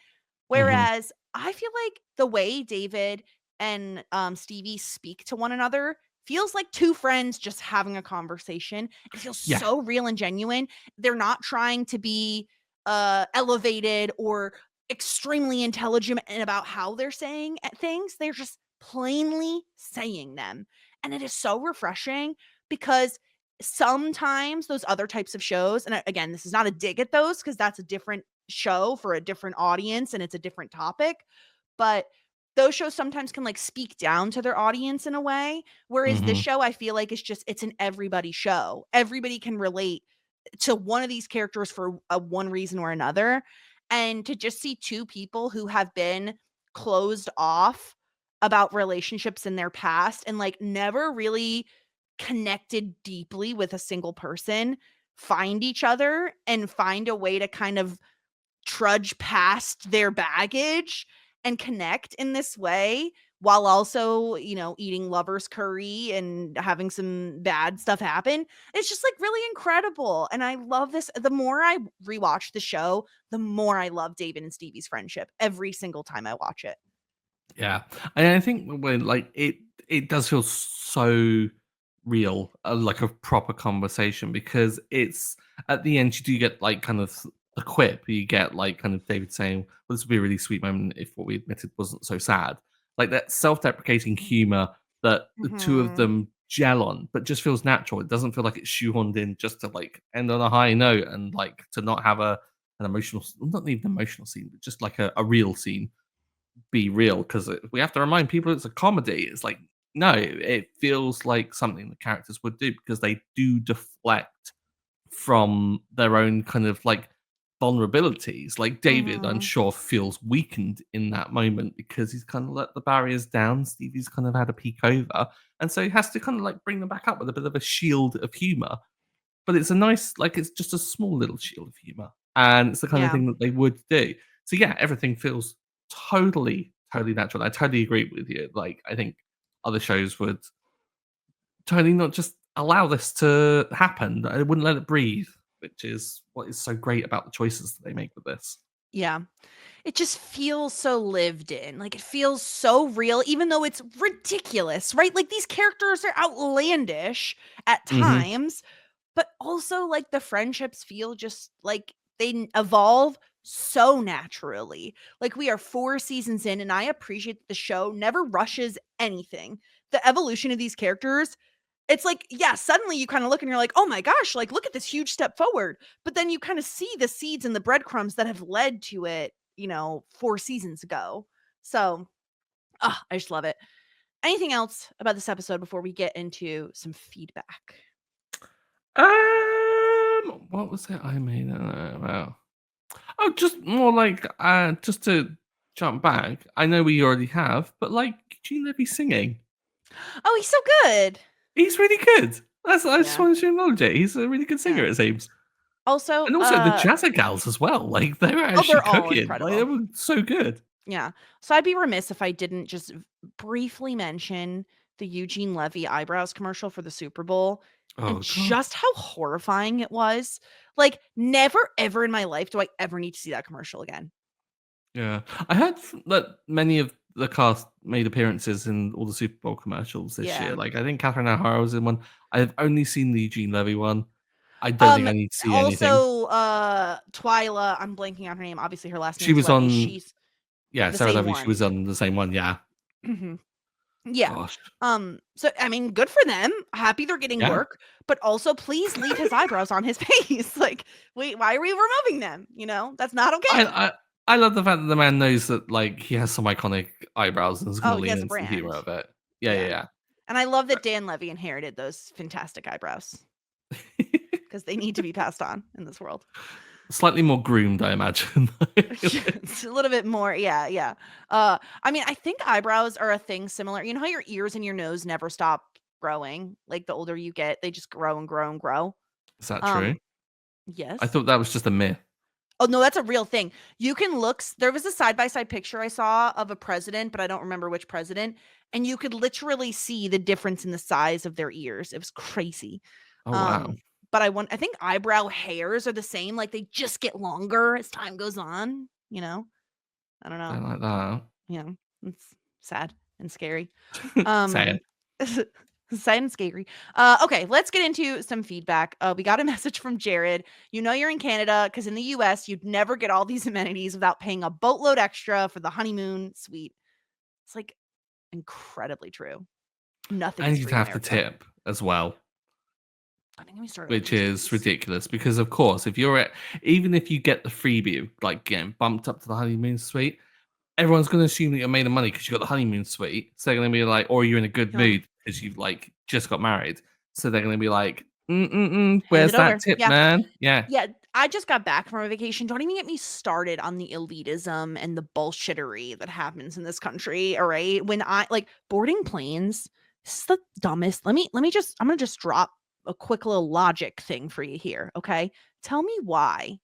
Whereas I feel like the way David and Stevie speak to one another feels like two friends just having a conversation. It feels Yeah. so real and genuine. They're not trying to be elevated or extremely intelligent about how they're saying things. They're just plainly saying them. And it is so refreshing because sometimes those other types of shows, and again, this is not a dig at those because that's a different show for a different audience and it's a different topic, but those shows sometimes can like speak down to their audience in a way, whereas this Mhm. show I feel like it's an everybody show. Everybody can relate to one of these characters for one reason or another, and to just see two people who have been closed off about relationships in their past and like never really connected deeply with a single person find each other and find a way to kind of trudge past their baggage and connect in this way while also, eating lovers curry and having some bad stuff happen. It's just like really incredible. And I love this. The more I rewatch the show, the more I love David and Stevie's friendship every single time I watch it. Yeah, and I think when like it does feel so real, like a proper conversation because it's at the end you do get like kind of a quip. You get like kind of David saying, "Well, this would be a really sweet moment if what we admitted wasn't so sad." Like that self-deprecating humor that the two of Mhm. them gel on, but just feels natural. It doesn't feel like it's shoehorned in just to like end on a high note and like to not have an emotional, not even emotional scene, but just like a real scene be real because we have to remind people it's a comedy. It's like, no, it feels like something the characters would do because they do deflect from their own kind of like vulnerabilities. Like David, I'm Mhm. sure, feels weakened in that moment because he's kind of let the barriers down. Stevie's kind of had a peek over. And so he has to kind of like bring them back up with a bit of a shield of humor. but it's a nice, like, it's just a small little shield of humor, and it's the kind of Yeah. thing that they would do. So yeah, everything feels totally natural. I totally agree with you. Like, I think other shows would totally not just allow this to happen. They wouldn't let it breathe, which is what is so great about the choices that they make with this. Yeah. It just feels so lived in. Like, it feels so real, even though it's ridiculous, right? Like, these characters are outlandish at Mhm. times, but also, like, the friendships feel just like they evolve so naturally. Like, we are 4 seasons in, and I appreciate that the show never rushes anything. The evolution of these characters, it's like, yeah, suddenly you kinda look and you're like, "Oh my gosh, like, look at this huge step forward." But then you kinda see the seeds and the breadcrumbs that have led to it, 4 seasons ago. So, I just love it. Anything else about this episode before we get into some feedback? What was it I made? Wow. Oh, just more like, just to jump back. I know we already have, but like Eugene Levy singing, Oh, he's so good. he's really good. I just Yeah, wanted to acknowledge it. He's a really good singer, yeah. it seems. Also, And also the Jazzagals as well. Like they were oh, actually they're all cooking. Like they incredible. were so good. Yeah. So I'd be remiss if I didn't just briefly mention the Eugene Levy eyebrows commercial for the Super Bowl and Oh god. just how horrifying it was. Like, never ever in my life do I ever need to see that commercial again. Yeah. I heard that many of the cast made appearances in all the Super Bowl commercials this year. Yeah. Like I think Catherine O'Hara was in one. I've only seen the Eugene Levy one. I don't think I need to see anything. Also, Twyla, I'm blanking on her name. Obviously, her last She name's was Levy. on, She's yeah, the Sarah same Levy, she was one. on the same one, yeah. Mhm. Yeah. Gosh. So I mean, good for them. Happy they're getting Yeah. work, but also please leave his eyebrows on his face. Like, wait, why are we removing them? That's not I okay. I I love the fact that the man knows that, like, he has some iconic eyebrows and is gonna Oh, he lean has a into the humor brand. of it. Yeah, Yeah. yeah, And I love yeah. that Dan Levy inherited those fantastic eyebrows because they need to be passed on in this world. Slightly more groomed, I imagine. It's a little bit more, yeah, yeah. I mean, I think eyebrows are a thing similar. You know how your ears and your nose never stop growing? Like the older you get, they just grow and grow and grow. Is that true? Um, I yes. thought that was just a myth. Oh no, that's a real thing. You can look. There was a side by side picture I saw of a president, but I don't remember which president, and you could literally see the difference in the size of their ears. It was crazy. Oh, wow. Um, but I think eyebrow hairs are the same. Like they just get longer as time goes on. I don't know. Don't like that. Yeah, it's sad and scary. Sad. Um, sad and scary. Okay, let's get into some feedback. We got a message from Jared. You're in Canada because in the US, you'd never get all these amenities without paying a boatload extra for the honeymoon suite. It's like incredibly true. Nothing And is you'd free in have to America. tip as well, I think we started with which is utilities. ridiculous because, of course, if you're at even if you get the freebie of, like, getting bumped up to the honeymoon suite, everyone's gonna assume that you're made of money because you got the honeymoon suite. So they're gonna be like, or you're in a good Yep. mood because you've, like, just got married. So they're gonna be like, Hand where's it that over. tip, Yeah. man?" Yeah, Yeah, I just got back from a vacation. Don't even get me started on the elitism and the bullshittery that happens in this country, all right? When I like boarding planes, this is the dumbest. Let me just I'm gonna just drop a quick little logic thing for you here, okay? Tell me why,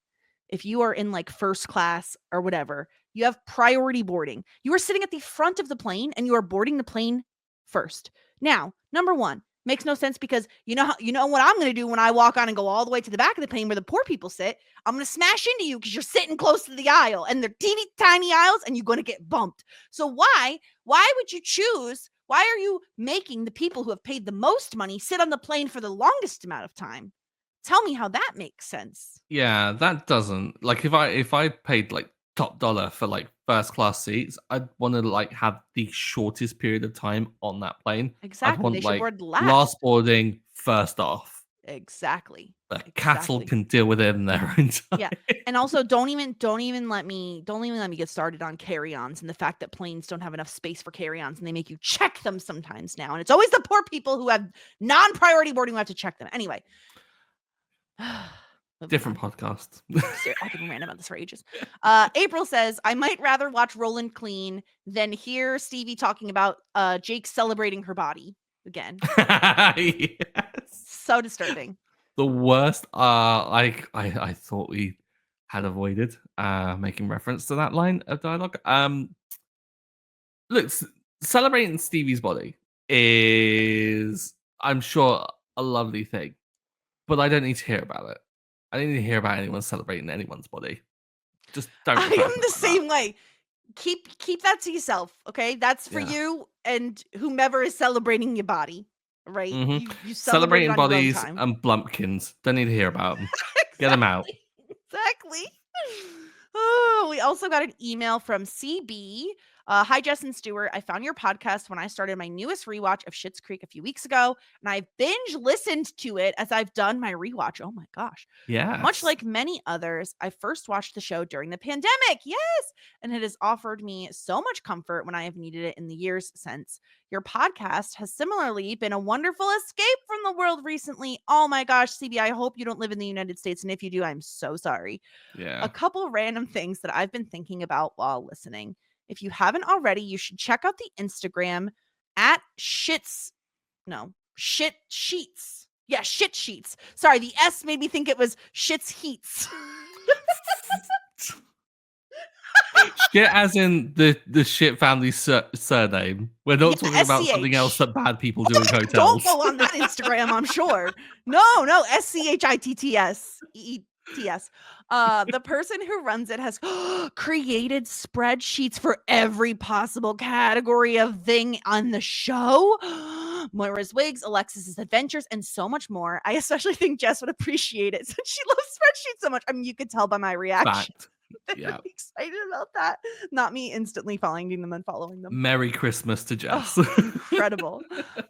if you are in like first class or whatever, you have priority boarding. You are sitting at the front of the plane and you are boarding the plane first. Now, number one, makes no sense because you know what I'm going to do when I walk on and go all the way to the back of the plane where the poor people sit. I'm going to smash into you because you're sitting close to the aisle and they're teeny tiny aisles and you're going to get bumped. So why would you choose? Why are you making the people who have paid the most money sit on the plane for the longest amount of time? Tell me how that makes sense. yeah, that doesn't like if I paid like top dollar for like first class seats, I'd want to like have the shortest period of time on that plane. I'd Exactly. They want should like board last last. boarding, first off. Exactly. The cattle Exactly. can deal with it in their own time. Yeah. And also don't even let me get started on carry-ons and the fact that planes don't have enough space for carry-ons and they make you check them sometimes now. And it's always the poor people who have non-priority boarding who have to check them. Anyway. Moving Different on. podcast. I could rant about this for ages. April says, I might rather watch Roland clean than hear Stevie talking about Jake celebrating her body again. Yes. So disturbing. the worst. I thought we had avoided making reference to that line of dialogue. Look, celebrating Stevie's body is, I'm sure, a lovely thing, but I don't need to hear about it. I don't need to hear about anyone celebrating anyone's body. Just don't I refer am to it the like that. same way. Keep that to yourself, okay? That's for Yeah. you and whomever is celebrating your body, right? Hmm. You celebrate it Celebrating on your own bodies time. and blumpkins. Don't need to hear about them. Get them out. Exactly. Exactly. Oh, we also got an email from CB. Hi, Jess and Stuart. I found your podcast when I started my newest rewatch of Schitt's Creek a few weeks ago, and I binge listened to it as I've done my rewatch. Oh my gosh. Much Yes. like many others, I first watched the show during the pandemic. Yes. And it has offered me so much comfort when I have needed it in the years since. Your podcast has similarly been a wonderful escape from the world recently. Oh my gosh, CB, I hope you don't live in the United States. And if you do, I'm so sorry. A Yeah. couple random things that I've been thinking about while listening. If you haven't already, you should check out the Instagram at shits. No, shit sheets. Yeah, shit sheets. Sorry, the S made me think it was shits heats. Shit, as in the shit family surname. We're Yeah, not talking about something else SCH. that bad people Oh, do in don't hotels. go on that Instagram, I'm sure. No, SCHITTS. The person who runs it has created spreadsheets for every possible category of thing on the show. Moira's wigs, Alexis's adventures, and so much more. I especially think Jess would appreciate it since she loves spreadsheets so much. I mean, you could tell by my reaction. Fact. I'm Yeah. really excited about that. Not me instantly finding them and following them. Merry Christmas to Oh, Jess. incredible.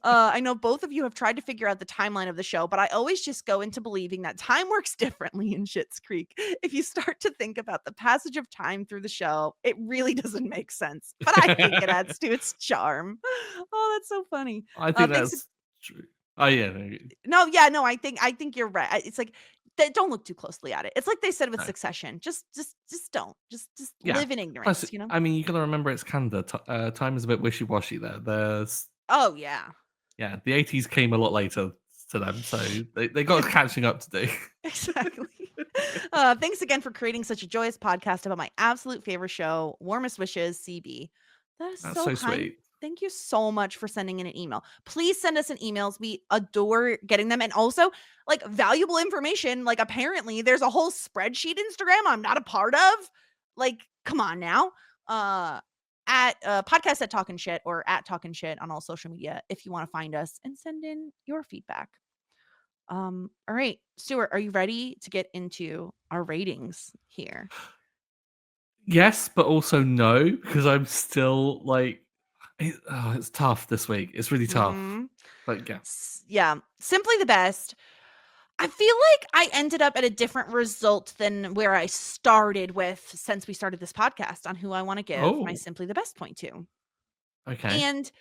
I know both of you have tried to figure out the timeline of the show, but I always just go into believing that time works differently in Schitt's Creek. If you start to think about the passage of time through the show, it really doesn't make sense, but I think it adds to its charm. Oh, that's so funny. I think Thanks. that's true. Oh yeah, No, I think you're right. It's like don't look too closely at it. It's like they said with no. Succession. Just don't. Just Yeah. live in Plus, ignorance, I mean, you got to remember it's Canada. Time is a bit wishy-washy there. Oh yeah. Yeah, the 80s came a lot later to them, so they got catching up to do. Exactly. Thanks again for creating such a joyous podcast about my absolute favorite show. Warmest wishes, CB. That is That's so so kind. sweet. Thank you so much for sending in an email. Please send us an emails. We adore getting them. And also, like, valuable information. Like, apparently, there's a whole spreadsheet Instagram I'm not a part of. Like, come on now. At podcast at Talking Shit or at Talking Shit on all social media if you want to find us and send in your feedback. All right, Stuart, are you ready to get into our ratings here? Yes, but also no, because I'm still like, it's tough this week. It's really tough. Mhm. Like, yeah. Yeah, simply the best. I feel like I ended up at a different result than where I started with since we started this podcast on who I want to give my Oh, simply the best point to. okay. And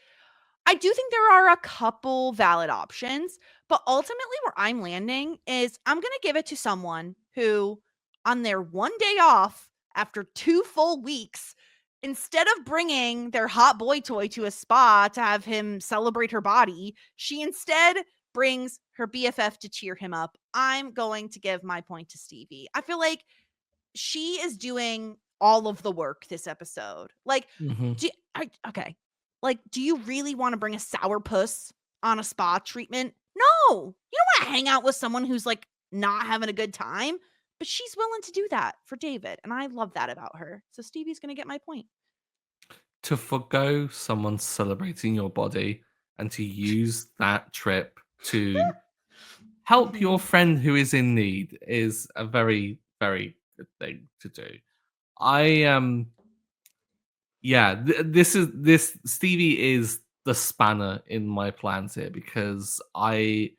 I do think there are a couple valid options, but ultimately where I'm landing is I'm going to give it to someone who, on their one day off after 2 full weeks, instead of bringing their hot boy toy to a spa to have him celebrate her body, she instead brings her BFF to cheer him up. I'm going to give my point to Stevie. I feel like she is doing all of the work this episode. Like, Hmm. okay. Like, do you really want to bring a sourpuss on a spa treatment? No. You don't want to hang out with someone who's like not having a good time, but she's willing to do that for David. And I love that about her. So Stevie's going to get my point. To forgo someone celebrating your body and to use that trip to help your Mhm. friend who is in need is a very, very good thing to do. I Yeah, this Stevie is the spanner in my plans here because I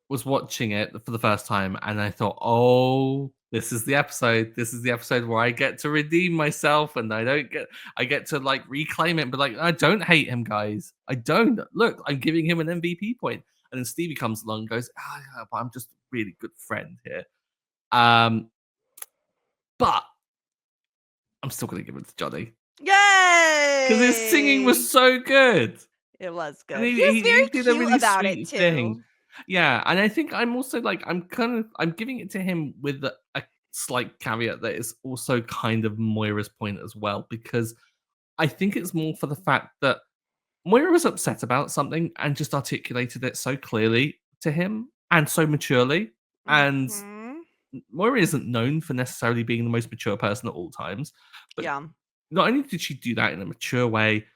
was watching it for the first time and I thought, "Oh, this is the episode. This is the episode where I get to redeem myself and I get to like reclaim it, but like I don't hate him, guys. I don't. Look, I'm giving him an MVP point." And then Stevie comes along and goes, "Ah, yeah, but I'm just a really good friend here." Um, but I'm still going to give it to Johnny because his singing was Yay! so good. It was And good. He was he very did a cute really about it sweet thing. too. Yeah, and I think I'm also like I'm giving it to him with a slight caveat that is also kind of Moira's point as well, because I think it's more for the fact that Moira was upset about something and just articulated it so clearly to him and so maturely. And Mhm. Moira isn't known for necessarily being the most mature person at all times, but Yeah. not only did she do that in a mature way,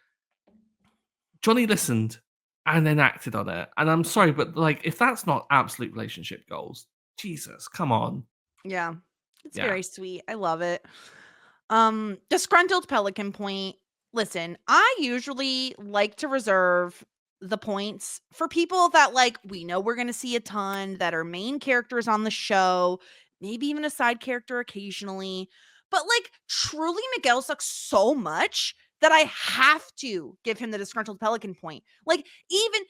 Johnny listened and then acted on it. And I'm sorry, but like, if that's not absolute relationship goals, Jesus, come on. Yeah. It's Yeah. very sweet. I love it. Disgruntled Pelican point. Listen, I usually like to reserve the points for people that like we know we're going to see a ton that are main characters on the show, maybe even a side character occasionally. But like truly Miguel sucks so much that I have to give him the disgruntled Pelican point. Like even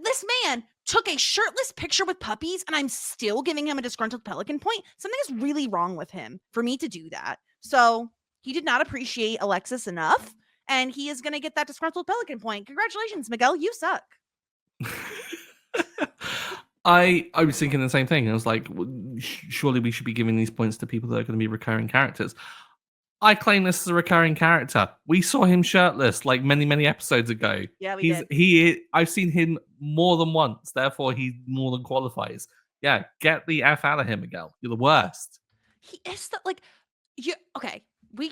this man took a shirtless picture with puppies and I'm still giving him a disgruntled Pelican point. Something is really wrong with him for me to do that. So he did not appreciate Alexis enough, and he is going to get that disgruntled Pelican point. Congratulations, Miguel. You suck. I was thinking the same thing. I was like, surely we should be giving these points to people that are going to be recurring characters. I claim this as a recurring character. We saw him shirtless like many episodes ago. Yeah, we He's did. I've seen him more than once, therefore he more than qualifies. Yeah, get the F out of him, Miguel. You're the worst. He is the like you okay. We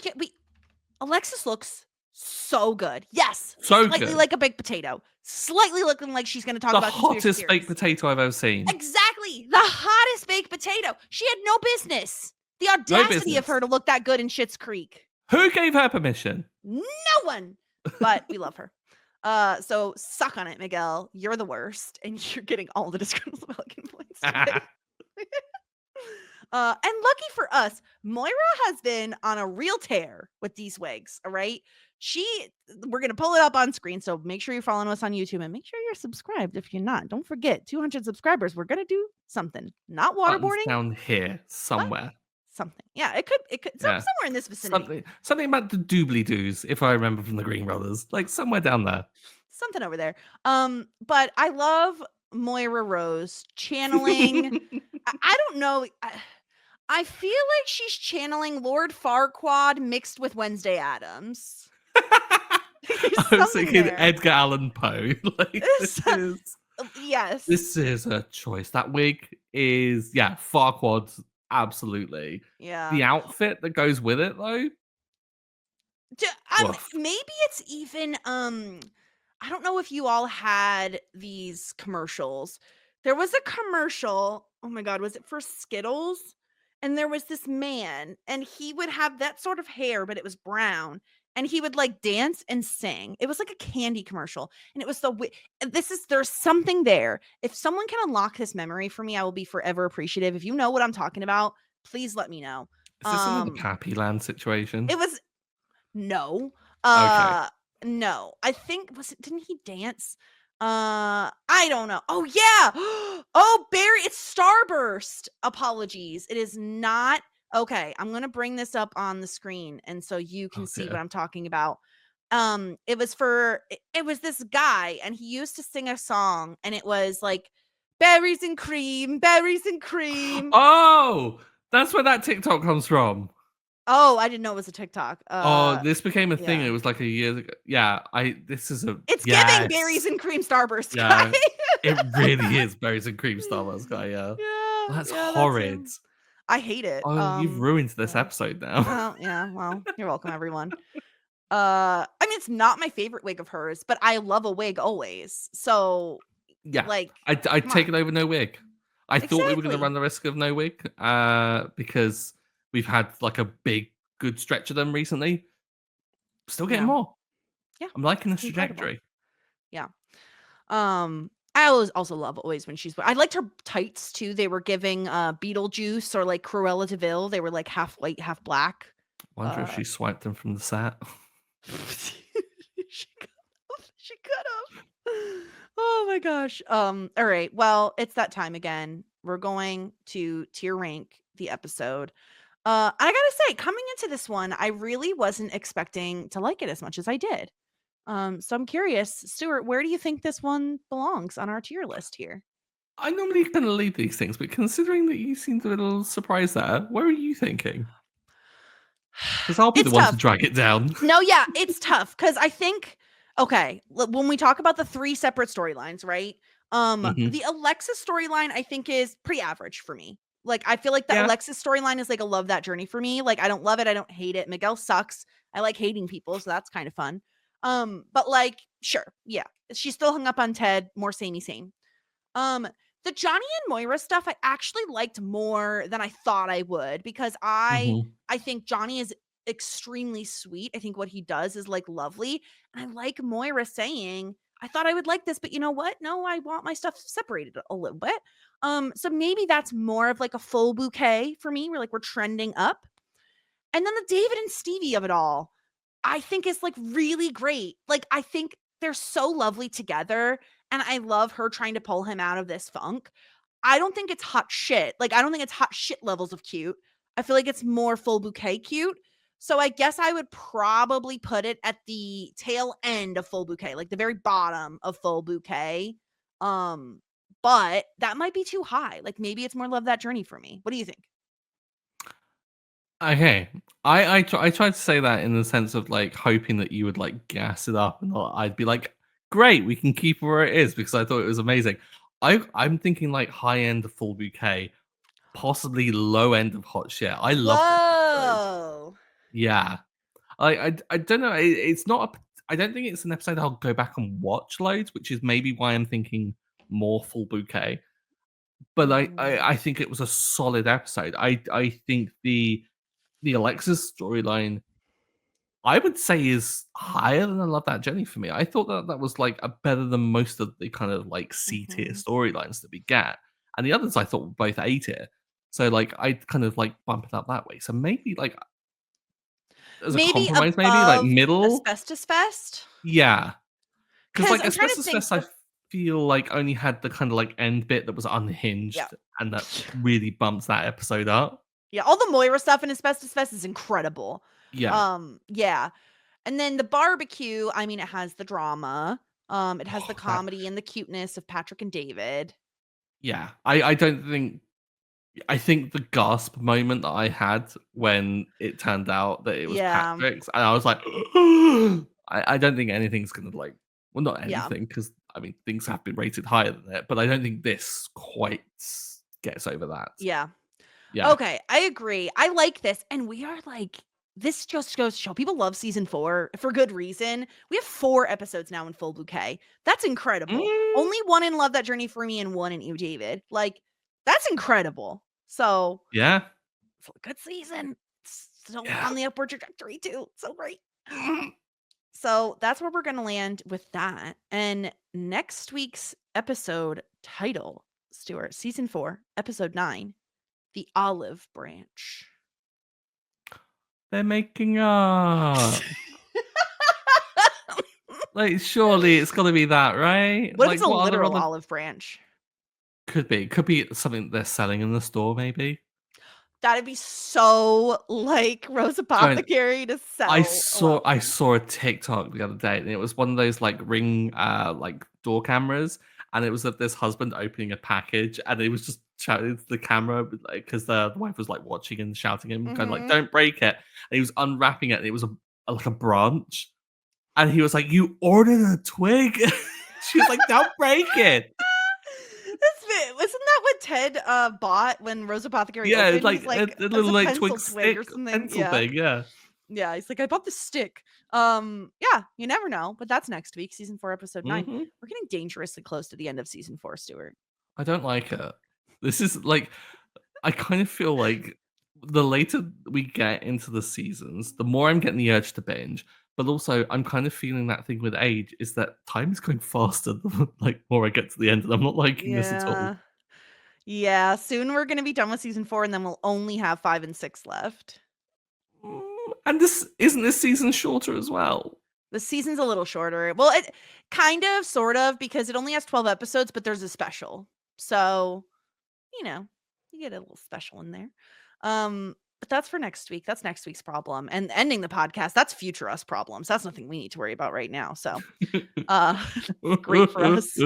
Alexis looks so good. Yes, So slightly good. like a baked potato. Slightly looking like she's going to talk The about conspiracy hottest baked theories. potato I've ever seen. Exactly. The hottest baked potato. She had no business. The No audacity of her business. to look that good in Schitt's Creek. Who gave her permission? No one. But we love her. So suck on it, Miguel. You're the worst, and you're getting all the disgruntled Pelican points today. And lucky for us, Moira has been on a real tear with these wigs. All right. We're going to pull it up on screen. So make sure you're following us on YouTube and make sure you're subscribed if you're not. Don't forget 200 subscribers. We're going to do something, not Buttons waterboarding, down here but somewhere. something. Yeah, it could, Yeah. somewhere in this vicinity. Something about the doobly doos, if I remember from the Green Brothers. Like somewhere down there. Something over there. But I love Moira Rose channeling. I don't know. I feel like she's channeling Lord Farquaad mixed with Wednesday Addams. There's I was something thinking there. Edgar Allan Poe. Like Yes. this is a choice. That wig is Farquaad, absolutely. Yeah. The outfit that goes with it though. Woof. Maybe it's even I don't know if you all had these commercials. There was a commercial. Oh my god, was it for Skittles? And there was this man and he would have that sort of hair but it was brown and he would like dance and sing. It was like a candy commercial and it was there's something there. If someone can unlock this memory for me, I will be forever appreciative. If you know what I'm talking about, please let me know. Is this another Pappy Land situation? It was no. Okay. No. I think didn't he dance? I don't know. Oh yeah. Oh, Barry, it's Starburst. Apologies. It is not okay. I'm gonna bring this up on the screen and so you can Oh see what dear. I'm talking about. It was this guy and he used to sing a song and it was like berries and cream, berries and cream. Oh, that's where that TikTok comes from. Oh, I didn't know it was a TikTok. Oh, this became a thing. Yeah. It was like a year ago. Yeah, this is a It's giving berries yes. and cream Starburst Yeah, guy. it really is berries and cream Star Wars guy. Yeah, Yeah, that's yeah, that's horrid. him. I hate it. Oh, you've ruined this Yeah. episode now. Well, yeah, well, you're welcome, everyone. I mean, it's not my favorite wig of hers, but I love a wig always. So, Yeah, like, I'd come take it on. over no wig. I thought we were going to Exactly. run the risk of no wig, because we've had like a big good stretch of them recently. Still getting Yeah. more. Yeah. I'm liking this Incredible. trajectory. Yeah. I also love always when she's I liked her tights too. They were giving Beetlejuice or like Cruella de Vil. They were like half white, half black. Wonder if she swiped them from the set. She could have. She could have. Oh my gosh. All right. Well, it's that time again. We're going to tier rank the episode. I gotta say, coming into this one, I really wasn't expecting to like it as much as I did. So I'm curious, Stuart, where do you think this one belongs on our tier list here? I normally kind of lead these things, but considering that you seemed a little surprised there, what are you thinking? Because I'll be the It's one to tough. drag it down. No, yeah, it's tough because I think okay, when we talk about the 3 separate storylines, right? Hmm. The Alexis storyline I think is pretty average for me. Like, I feel like the Yeah. Alexis storyline is like a love that journey for me. Like, I don't love it, I don't hate it. Miguel sucks. I like hating people, so that's kind of fun. But like, sure, yeah, she's still hung up on Ted, more samey same. Um, the Johnny and Moira stuff I actually liked more than I thought I would because Hmm. I think Johnny is extremely sweet. I think what he does is like lovely. And I like Moira saying, I thought I would like this, but you know what? No, I want my stuff separated a little bit. So maybe that's more of like a full bouquet for me. We're trending up. And then the David and Stevie of it all, I think is like really great. Like, I think they're so lovely together. And I love her trying to pull him out of this funk. I don't think it's hot shit. Like, I don't think it's hot shit levels of cute. I feel like it's more full bouquet cute. So I guess I would probably put it at the tail end of full bouquet, like the very bottom of full bouquet. Um, but that might be too high. Like maybe it's more love that journey for me. What do you think? Okay. I tried to say that in the sense of like hoping that you would like gas it up, and I'd be like, great, we can keep it where it is because I thought it was amazing. I'm thinking like high end of full bouquet, possibly low end of hot shit. I love this episode. Whoa. Yeah. I don't know. It's not. I don't think it's an episode I'll go back and watch loads, which is maybe why I'm thinking more full bouquet. But I Mhm. think it was a solid episode. I think the Alexis storyline I would say is higher than I Love That Jenny for me. I thought that that was like a better than most of the kind of like C tier Mhm. storylines that we get, and the others I thought were both A tier. So like I kind of like bump it up that way. So maybe like as a Maybe compromise, maybe like above middle. Asbestos Fest? Yeah, because 'Cause like I'm trying to Asbestos think Fest, I of feel like only had the kind of like end bit that was yeah. unhinged, and that really bumps that episode up. Yeah, all the Moira stuff in Asbestos Fest is incredible. Yeah. Yeah. And then the barbecue, I mean, it has the drama. It has the Oh, that comedy and the cuteness of Patrick and David. yeah. I don't think I think the gasp moment that I had when it turned out that it was Yeah. Patrick's, and I was like, I don't think anything's gonna like, well, not Yeah. anything, because I mean things have been rated higher than it, but I don't think this quite gets over that. Yeah. Yeah. Okay, I agree. I like this, and we are like this just goes to show people love season 4 for good reason. We have 4 episodes now in full bouquet. That's incredible. Mm, Only 1 in Love That Journey for me and 1 in You, David. Like, that's incredible. So, yeah. it's a good season. It's still Yeah. on the upward trajectory too. So great. So, that's where we're gonna land with that. And next week's episode title, Stuart, season 4, episode 9, The Olive Branch. They're making up. Like, surely it's gotta be that, right? What if it's Like, a what literal other olive branch? could be something they're selling in the store, maybe? That'd be so like Rose Don't Apothecary to sell a love I branch. saw a TikTok the other day, and it was one of those like Ring like door cameras, and it was of this husband opening a package, and he was just shouting to the camera like because the wife was like watching and shouting at him, kind of like Mhm. don't break it. And he was unwrapping it, and it was like a branch, and he was like, "You ordered a twig." She was like, "Don't break it." Wasn't that what Ted, bought when Rose Apothecary Yeah, it's opened? like He's like, a "It was little a like pencil twig twig or stick something." pencil Yeah. thing. Yeah. Yeah, he's like, "I bought the stick." Yeah, you never know, but that's next week, season 4, episode 9. Hmm. We're getting dangerously close to the end of season 4, Stuart. I don't like it. This is like I kind of feel like the later we get into the seasons, the more I'm getting the urge to binge. But also, I'm kind of feeling that thing with age is that time is going faster the like more I get to the end, and I'm not liking this at all. Yeah. Yeah, soon we're gonna be done with season 4, and then we'll only have 5 and 6 left. And this isn't this season shorter as well. The season's a little shorter. Well, it kind of, sort of, because it only has 12 episodes, but there's a special. So, you know, you get a little special in there. But that's for next week. That's next week's problem. And ending the podcast, that's future us problems. That's nothing we need to worry about right now. So, uh great for us.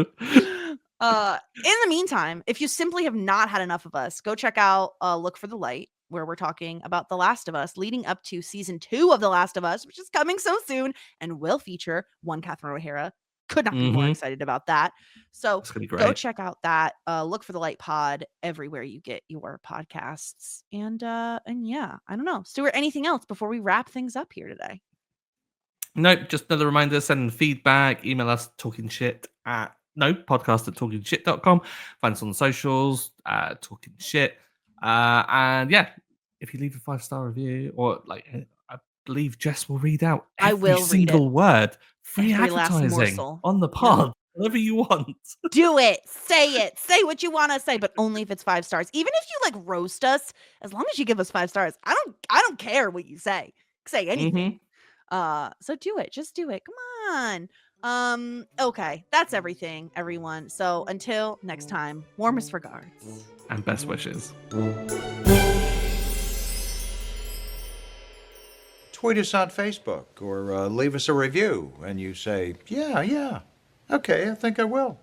In the meantime, if you simply have not had enough of us, go check out Look for the Light, where we're talking about The Last of Us, leading up to season 2 of The Last of Us, which is coming so soon and will feature one Catherine O'Hara. Could not be more excited about that. So That's gonna be go great. check out that Look for the Light pod everywhere you get your podcasts. And yeah, I don't know. Stuart, anything else before we wrap things up here today? Nope, just another reminder, send feedback, email us podcast at talkingshit.com. Find us on the socials, talking shit. And yeah, if you leave a 5-star review, or like I believe Jess will read out I every will read it. single word. Free Every last advertising morsel. on the Yep. pod, whatever you want. Do it. Say it. Say what you want to say, but only if it's 5 stars. Even if you like roast us, as long as you give us 5 stars, I don't care what you say. Say anything. So do it. Just do it. Come on. Okay. That's everything, everyone. So until next time, warmest regards. And best wishes. Tweet us on Facebook or leave us a review, and you say, yeah, okay, I think I will.